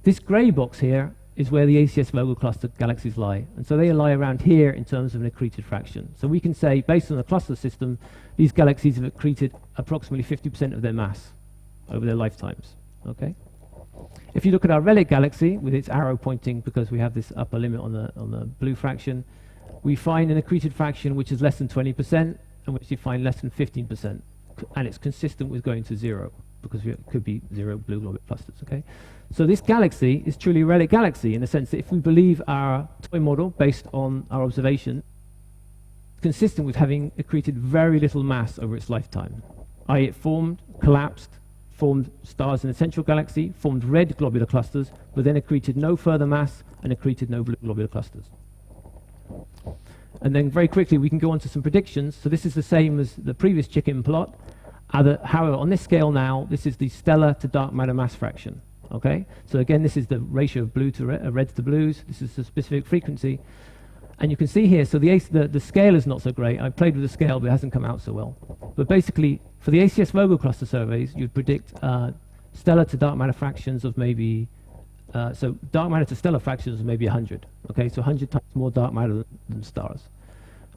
This grey box here is where the ACS Vogel cluster galaxies lie. And so they lie around here in terms of an accreted fraction. So we can say, based on the cluster system, these galaxies have accreted approximately 50% of their mass over their lifetimes. Okay? If you look at our relic galaxy with its arrow pointing, because we have this upper limit on the blue fraction, we find an accreted fraction which is less than 20%, and which you find less than 15%, and it's consistent with going to 0, because it could be 0 blue globular clusters. Okay, so this galaxy is truly a relic galaxy in the sense that if we believe our toy model based on our observation, consistent with having accreted very little mass over its lifetime. i.e. it formed, collapsed, formed stars in the central galaxy, formed red globular clusters, but then accreted no further mass and accreted no blue globular clusters. And then very quickly we can go on to some predictions. So this is the same as the previous chicken plot. However, on this scale now, this is the stellar to dark matter mass fraction. Okay, so again, this is the ratio of blue to reds to blues. This is the specific frequency. And you can see here, so the scale is not so great. I played with the scale, but it hasn't come out so well. But basically, for the ACS Vogel cluster surveys, you'd predict stellar to dark matter fractions of maybe, so dark matter to stellar fractions of maybe 100. Okay, so 100 times more dark matter than stars.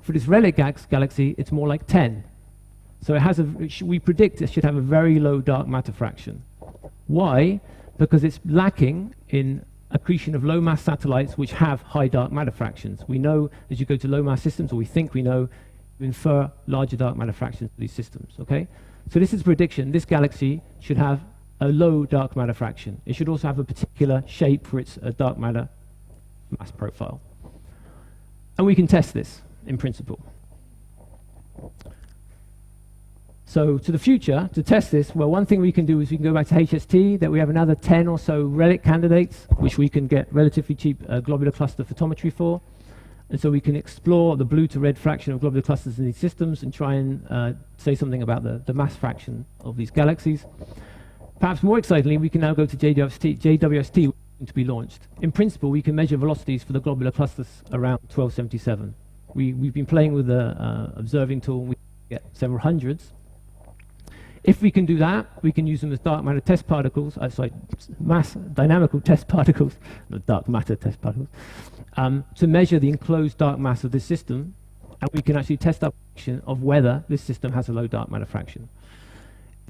For this relic galaxy, it's more like 10. So it has we predict it should have a very low dark matter fraction. Why? Because it's lacking in accretion of low mass satellites which have high dark matter fractions. We know as you go to low mass systems, or we think we know, you infer larger dark matter fractions for these systems. Okay, so this is prediction. This galaxy should have a low dark matter fraction. It should also have a particular shape for its dark matter mass profile. And we can test this in principle. So to the future, to test this, well, one thing we can do is we can go back to HST, that we have another 10 or so relic candidates, which we can get relatively cheap globular cluster photometry for. And so we can explore the blue to red fraction of globular clusters in these systems and try and say something about the mass fraction of these galaxies. Perhaps more excitingly, we can now go to JWST to be launched. In principle, we can measure velocities for the globular clusters around 1277. We've been playing with the observing tool, and we get several hundreds. If we can do that, we can use them as dark matter test particles, mass dynamical test particles, not dark matter test particles, to measure the enclosed dark mass of this system, and we can actually test our prediction of whether this system has a low dark matter fraction.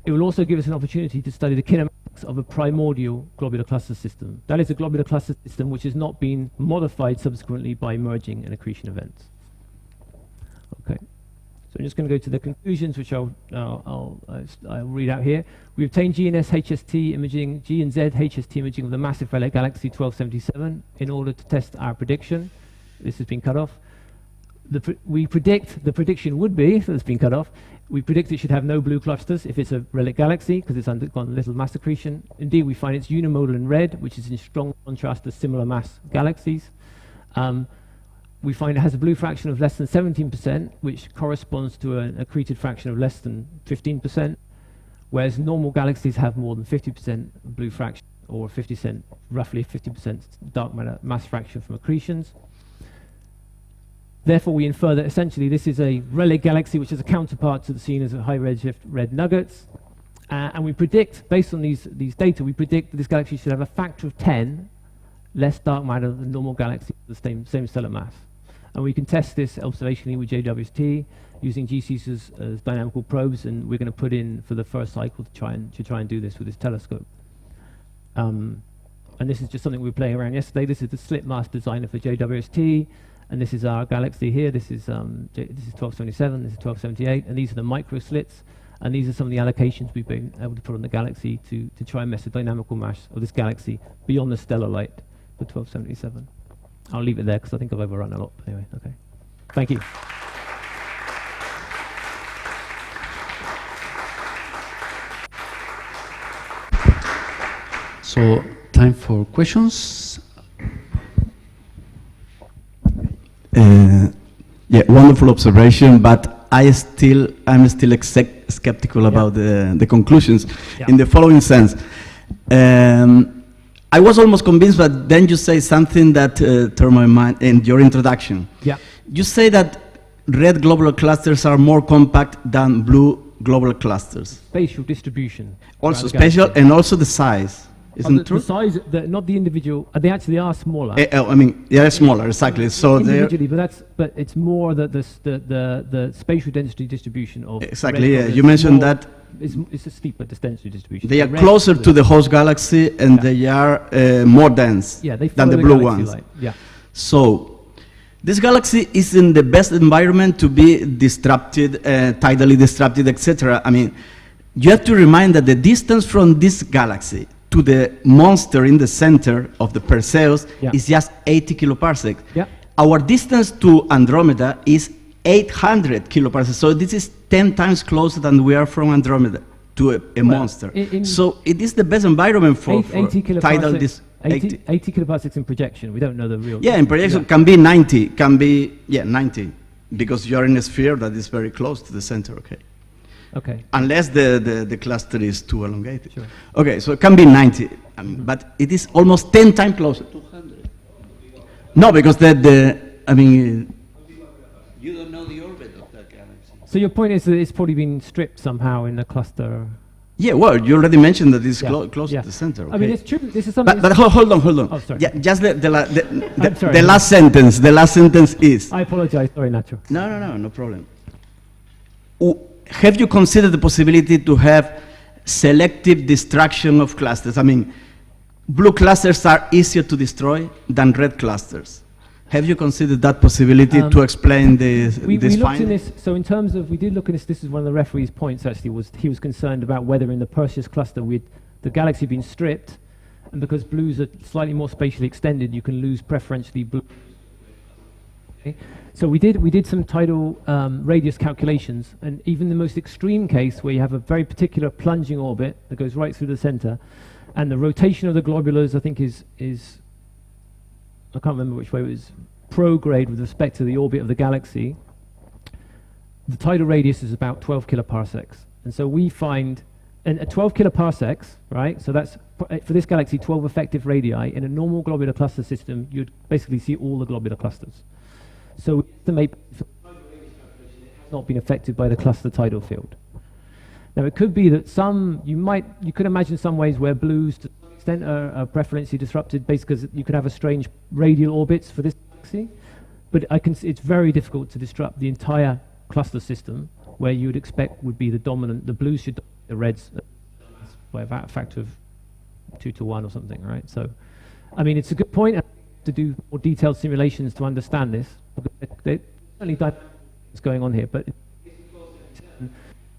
It will also give us an opportunity to study the kinematics of a primordial globular cluster system. That is a globular cluster system which has not been modified subsequently by merging and accretion events. Okay. So I'm just going to go to the conclusions, which I'll read out here. We obtained G and S HST imaging, G and Z HST imaging of the massive relic galaxy 1277 in order to test our prediction. This has been cut off. We predict the prediction would be, so it's been cut off, we predict it should have no blue clusters if it's a relic galaxy, because it's undergone little mass accretion. Indeed, we find it's unimodal in red, which is in strong contrast to similar mass galaxies. We find it has a blue fraction of less than 17%, which corresponds to an accreted fraction of less than 15%, whereas normal galaxies have more than 50% blue fraction, or 50%, roughly 50% dark matter mass fraction from accretions. Therefore, we infer that essentially this is a relic galaxy, which is a counterpart to the seen as a high redshift red nuggets. And we predict, based on these data, we predict that this galaxy should have a factor of 10 less dark matter than normal galaxies with the same stellar mass. And we can test this observationally with JWST using GCs as dynamical probes, and we're going to put in for the first cycle to try and do this with this telescope. And this is just something we were playing around yesterday. This is the slit mask designer for JWST, and this is our galaxy here. This is 1277, this is 1278, and these are the micro slits, and these are some of the allocations we've been able to put on the galaxy to try and measure the dynamical mass of this galaxy beyond the stellar light for 1277. I'll leave it there because I think I've overrun a lot. Anyway, okay. Thank you. So, time for questions. Yeah, wonderful observation, but I'm still skeptical about the conclusions in the following sense. I was almost convinced, but then you say something that turned my mind in your introduction. Yeah. You say that red globular clusters are more compact than blue globular clusters. Spatial distribution. Also spatial, and also the size. Isn't it true? The size, not the individual. They actually are smaller. I mean, they are smaller, exactly. So individually, but it's more the spatial density distribution of. Exactly. Yeah. You mentioned that it's a steeper density distribution. They are Red- closer to the host galaxy, and Yeah. they are more dense Yeah, they than follow the blue galaxy ones. light. Yeah. So, this galaxy is in the best environment to be disrupted, tidally disrupted, etc. I mean, you have to remind that the distance from this galaxy to the monster in the center of the Perseus Yeah. is just 80 kiloparsecs. Yeah. Our distance to Andromeda is 800 kiloparsecs. So this is 10 times closer than we are from Andromeda to a monster. So it is the best environment for 80 tidal kiloparsecs. 80 kiloparsecs in projection. We don't know the real. Yeah, in projection can be 90, can be 90, because you are in a sphere that is very close to the center. Okay. Okay. Unless the cluster is too elongated. Sure. Okay, so it can be 90, but it is almost 10 times closer. 200. No, because I mean. You don't know the orbit of that galaxy. So your point is that it's probably been stripped somehow in the cluster. Yeah, well, you already mentioned that it's Yeah, close yeah. to the center. Okay. I mean, it's true. This is something. But hold on. Oh, sorry. Yeah, just I'm sorry. the last sentence. The last sentence is. I apologize. Sorry, Nacho. No problem. Have you considered the possibility to have selective destruction of clusters? I mean, blue clusters are easier to destroy than red clusters. Have you considered that possibility to explain this We looked finding? in this, so in terms of, we did look at this is one of the referee's points actually, was he was concerned about whether in the Perseus cluster the galaxy had been stripped, and because blues are slightly more spatially extended, you can lose preferentially blue. Okay. So we did some tidal radius calculations, and even the most extreme case where you have a very particular plunging orbit that goes right through the center, and the rotation of the globulars I think is I can't remember which way it was, prograde with respect to the orbit of the galaxy, the tidal radius is about 12 kiloparsecs. And so we find, and at 12 kiloparsecs, right, so that's, for this galaxy, 12 effective radii. In a normal globular cluster system, you'd basically see all the globular clusters. So we estimate for the tidal radius calculation, it has not been affected by the cluster tidal field. Now it could be that you could imagine some ways where blues to some extent are preferentially disrupted, basically because you could have a strange radial orbits for this galaxy, but it's very difficult to disrupt the entire cluster system where you would expect would be the blues should dominate the reds by a factor of 2 to 1 or something, right? So, I mean, it's a good point to do more detailed simulations to understand this. There's certainly dynamics going on here, but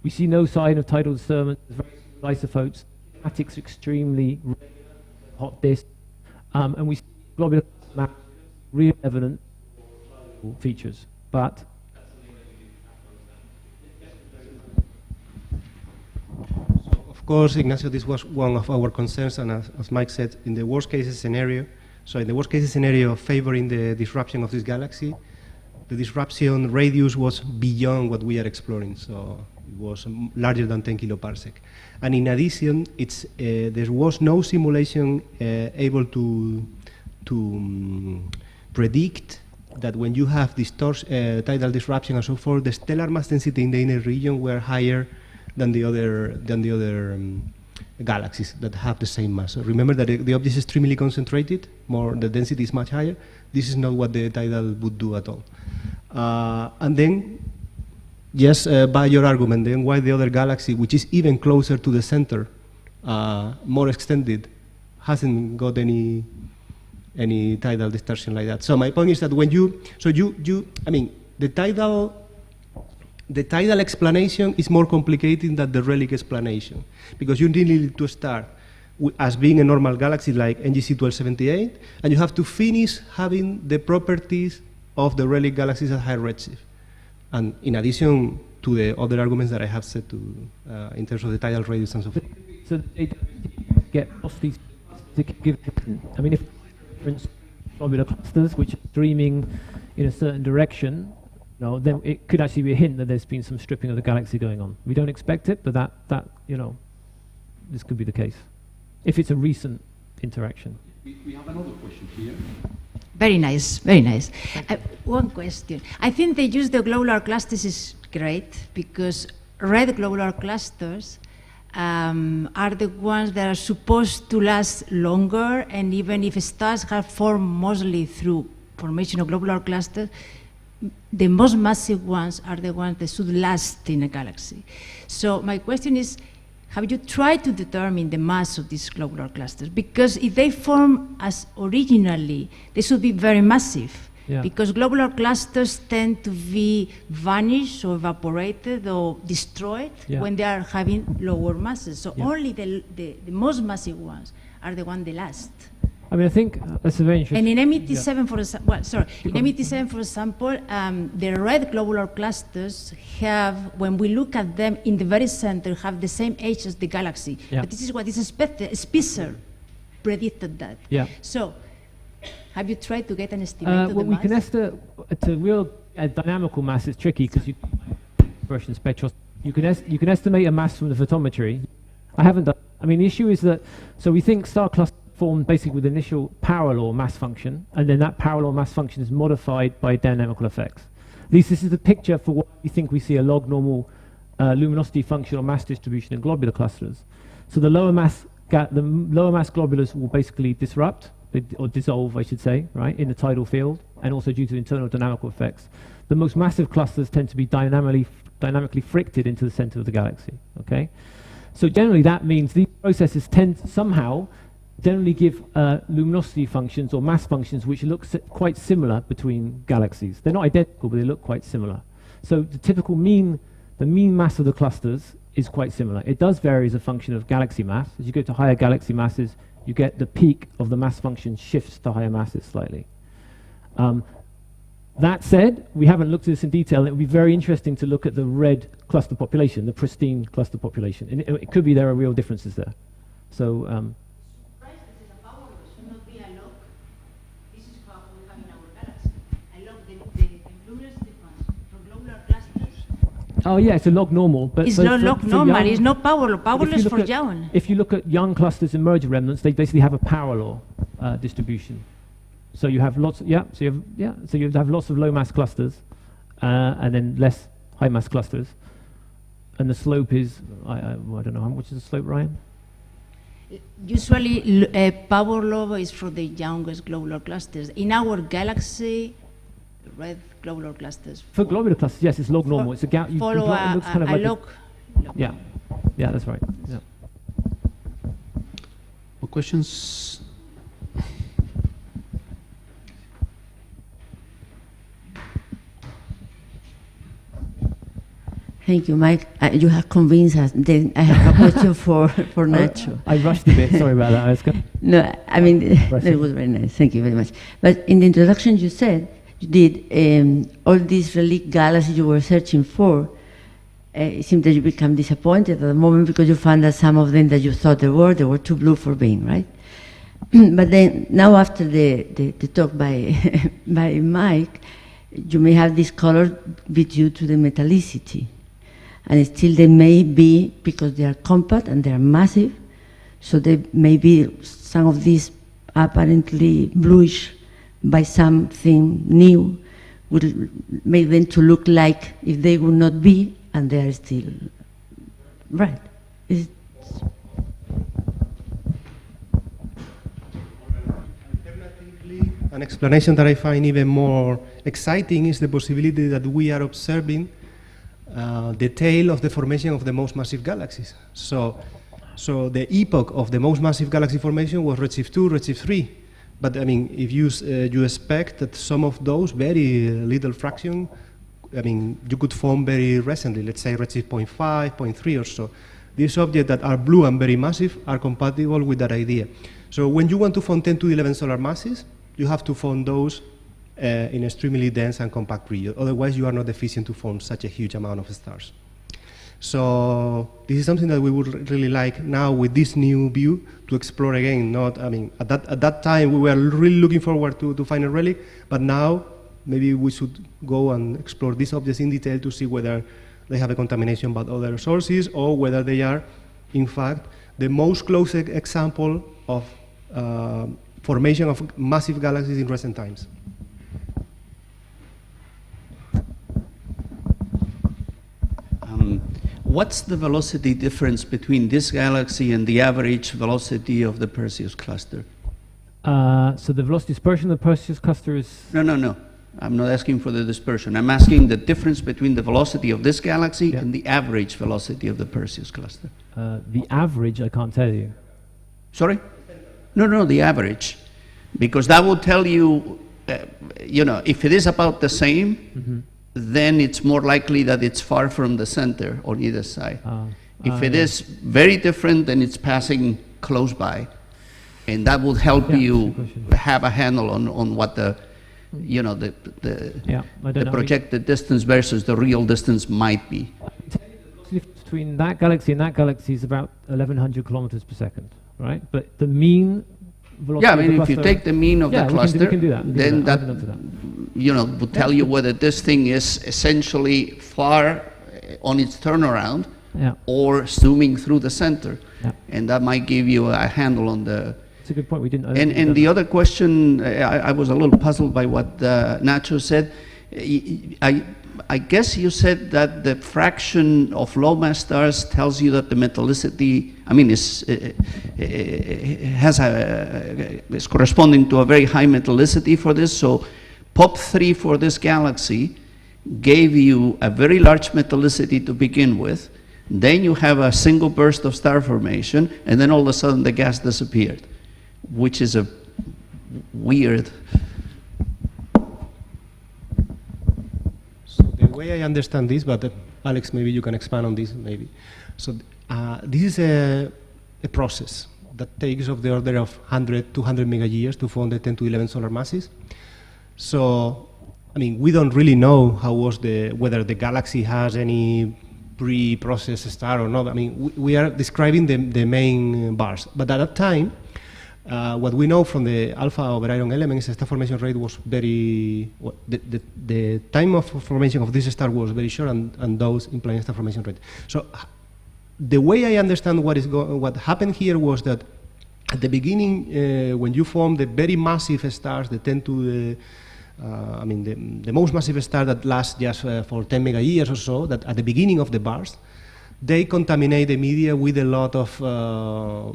we see no sign of tidal disturbance, very small isophotes, kinematics extremely hot disk, and we see globular map real evident features, but of course, Ignacio, this was one of our concerns, and as Mike said, in the worst case scenario, so in the worst case scenario favoring the disruption of this galaxy, the disruption radius was beyond what we are exploring, so it was larger than 10 kiloparsec. And in addition, there was no simulation able to predict that when you have tidal disruption and so forth, the stellar mass density in the inner region were higher than the other galaxies that have the same mass. So remember that the object is extremely concentrated, the density is much higher. This is not what the tidal would do at all. And then, yes, by your argument, then why the other galaxy, which is even closer to the center, more extended, hasn't got any tidal distortion like that. So my point is that when the tidal explanation is more complicated than the relic explanation, because you need to start as being a normal galaxy like NGC1278, and you have to finish having the properties of the relic galaxies at high redshift. And in addition to the other arguments that I have said in terms of the tidal radius and so forth. So they get off these to give, I mean, if different globular clusters which are streaming in a certain direction, then it could actually be a hint that there's been some stripping of the galaxy going on. We don't expect it, but that this could be the case if it's a recent interaction. We have another question here. Very nice, very nice. One question. I think they use the globular clusters is great because red globular clusters are the ones that are supposed to last longer, and even if stars have formed mostly through formation of globular clusters, the most massive ones are the ones that should last in a galaxy. So my question is, have you tried to determine the mass of these globular clusters? Because if they form as originally, they should be very massive. Yeah. Because globular clusters tend to be vanished or evaporated or destroyed when they are having lower masses. So only the most massive ones are the ones that last. I mean, I think that's a very interesting. And in MET7, for example, in MET7, for example, the red globular clusters have, when we look at them in the very center, have the same age as the galaxy. But this is what is expected. Spitzer predicted that. So, have you tried to get an estimate of the we mass? can estimate to real dynamical mass. It's tricky because you version spectral. You can estimate a mass from the photometry. I haven't done. I mean, the issue is that we think star clusters formed basically with initial power law mass function, and then that power law mass function is modified by dynamical effects. At least this is the picture for what we think we see a log normal luminosity function or mass distribution in globular clusters. So the lower mass globulars will basically disrupt or dissolve, I should say, right, in the tidal field, and also due to internal dynamical effects. The most massive clusters tend to be dynamically fricted into the center of the galaxy. Okay, so generally that means these processes tend somehow generally give luminosity functions or mass functions which look quite similar between galaxies. They're not identical, but they look quite similar. So the typical mean mass of the clusters is quite similar. It does vary as a function of galaxy mass. As you go to higher galaxy masses, you get the peak of the mass function shifts to higher masses slightly. That said, we haven't looked at this in detail, and it would be very interesting to look at the red cluster population, the pristine cluster population. And it could be there are real differences there. So, oh yeah, it's a log normal, but it's not log normal. It's not power law. Powerless for young. If you look at young clusters and merger remnants, they basically have a power law distribution. So you have lots. So you have lots of low mass clusters, and then less high mass clusters, and the slope is I don't know how much is the slope, Ryan. Usually, power law is for the youngest globular clusters. In our galaxy, red globular clusters. For globular clusters, yes, it's log normal. It's a gap. Follow it looks kind of like log. Yeah, that's right. Yeah. More questions? Thank you, Mike. You have convinced us. Then I have a question for Nacho. I rushed a bit. Sorry about that. No, I mean, it was very nice. Thank you very much. But in the introduction you said, you did all these relic galaxies you were searching for. It seemed that you became disappointed at the moment because you found that some of them that you thought they were too blue for being, right? But then, now after the talk by, by Mike, you may have this color be due to the metallicity. And still they may be, because they are compact and they are massive, so they may be some of these apparently bluish by something new would make them to look like if they would not be, and they are still right. Alternatively, an explanation that I find even more exciting is the possibility that we are observing the tail of the formation of the most massive galaxies. So the epoch of the most massive galaxy formation was redshift 2, redshift 3. But I mean, if you expect that some of those very little fraction, I mean, you could form very recently, let's say redshift 0.5, 0.3 or so. These objects that are blue and very massive are compatible with that idea. So when you want to form 10 to the 11 solar masses, you have to form those in extremely dense and compact region. Otherwise, you are not efficient to form such a huge amount of stars. So this is something that we would really like now with this new view to explore again. Not, I mean, at that time we were really looking forward to find a relic, but now maybe we should go and explore these objects in detail to see whether they have a contamination by other sources or whether they are, in fact, the most close example of formation of massive galaxies in recent times. What's the velocity difference between this galaxy and the average velocity of the Perseus cluster? So the velocity dispersion of the Perseus cluster is... No. I'm not asking for the dispersion. I'm asking the difference between the velocity of this galaxy and the average velocity of the Perseus cluster. The average, I can't tell you. Sorry? No, the average. Because that will tell you, you know, if it is about the same, then it's more likely that it's far from the center on either side. If it is very different, then it's passing close by. And that will help you have a handle on what the, you know, the projected distance versus the real distance might be. Between that galaxy and that galaxy is about 1,100 kilometers per second, right? But the mean velocity Yeah, I of the mean, if you cluster- take the mean of the cluster, we can do that. then that, you know, would tell you whether this thing is essentially far on its turnaround or zooming through the center. And that might give you a handle on the... It's a good point. We didn't. And the other question, I was a little puzzled by what Nacho said. I guess you said that the fraction of low mass stars tells you that the metallicity, I mean, is corresponding to a very high metallicity for this. So POP3 for this galaxy gave you a very large metallicity to begin with. Then you have a single burst of star formation, and then all of a sudden the gas disappeared, which is a weird... So the way I understand this, but Alex, maybe you can expand on this, maybe. So this is a process that takes of the order of 100, 200 mega years to form the 10 to 11 solar masses. So, I mean, we don't really know whether the galaxy has any pre-processed star or not. I mean, we are describing the main bars. But at that time, what we know from the alpha over iron elements, the star formation rate was very, the time of formation of this star was very short, and those implying star formation rate. So the way I understand what happened here was that at the beginning, when you form the very massive stars, the 10 to the, I mean, the most massive star that lasts just for 10 mega years or so, that at the beginning of the burst, they contaminate the media with a lot of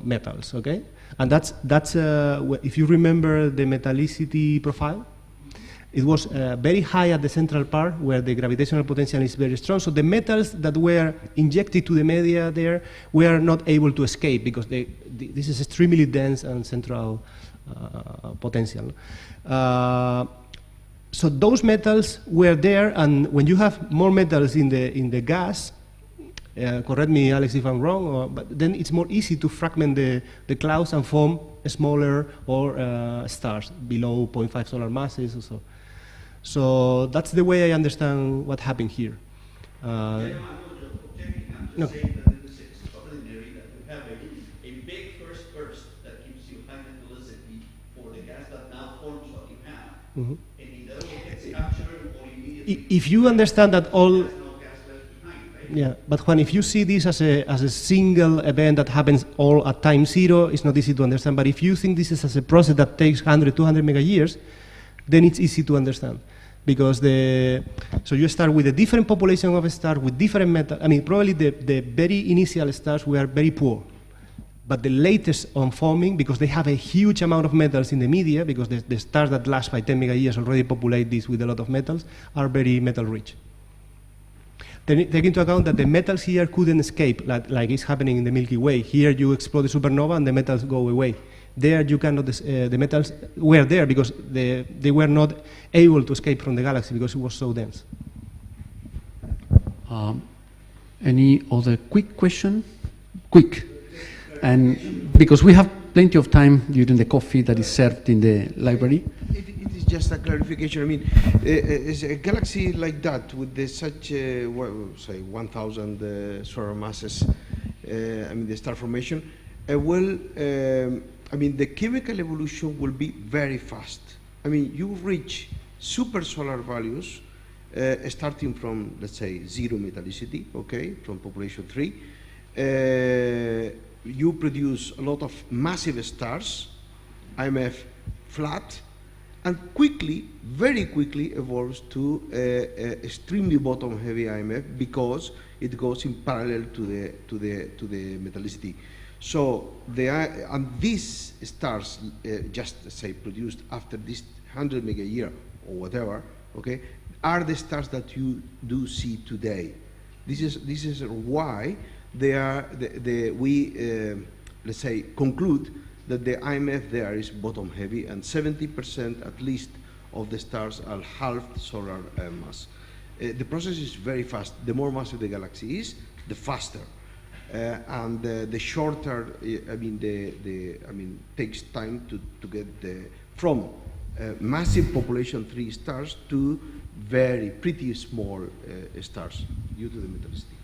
metals, okay? And that's if you remember the metallicity profile, it was very high at the central part where the gravitational potential is very strong. So the metals that were injected to the media there were not able to escape because this is extremely dense and central potential. So those metals were there, and when you have more metals in the gas, correct me, Alex, if I'm wrong, but then it's more easy to fragment the clouds and form smaller or stars below 0.5 solar masses or so. So that's the way I understand what happened here. No. If you understand that all, yeah, but if you see this as a single event that happens all at time zero, it's not easy to understand. But if you think this is as a process that takes 100, 200 mega years, then it's easy to understand. Because so you start with a different population of stars with different metal. I mean, probably the very initial stars were very poor. But the latest on forming, because they have a huge amount of metals in the media, because the stars that last by 10 mega years already populate this with a lot of metals, are very metal rich. Take into account that the metals here couldn't escape, like is happening in the Milky Way. Here you explode the supernova and the metals go away. There you cannot, the metals were there because they were not able to escape from the galaxy because it was so dense. Any other quick question? Quick. And because we have plenty of time during the coffee that is served in the library. It is just a clarification. I mean, is a galaxy like that with such, well, say, 1,000 solar masses, I mean, the star formation, I mean, the chemical evolution will be very fast. I mean, you reach super solar values starting from, let's say, zero metallicity, okay, from population 3. You produce a lot of massive stars, IMF flat, and quickly, very quickly evolves to extremely bottom-heavy IMF because it goes in parallel to the metallicity. So and these stars, just say produced after this 100 mega year or whatever, okay, are the stars that you do see today. This is why they are let's say conclude that the IMF there is bottom heavy, and 70% at least of the stars are half solar mass. The process is very fast. The more massive the galaxy is, the faster. And the shorter, takes time to get from massive population 3 stars to very pretty small stars due to the metallicity.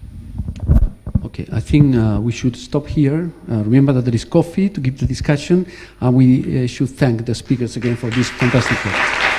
Okay, I think we should stop here. Remember that there is coffee to keep the discussion, and we should thank the speakers again for this fantastic talk.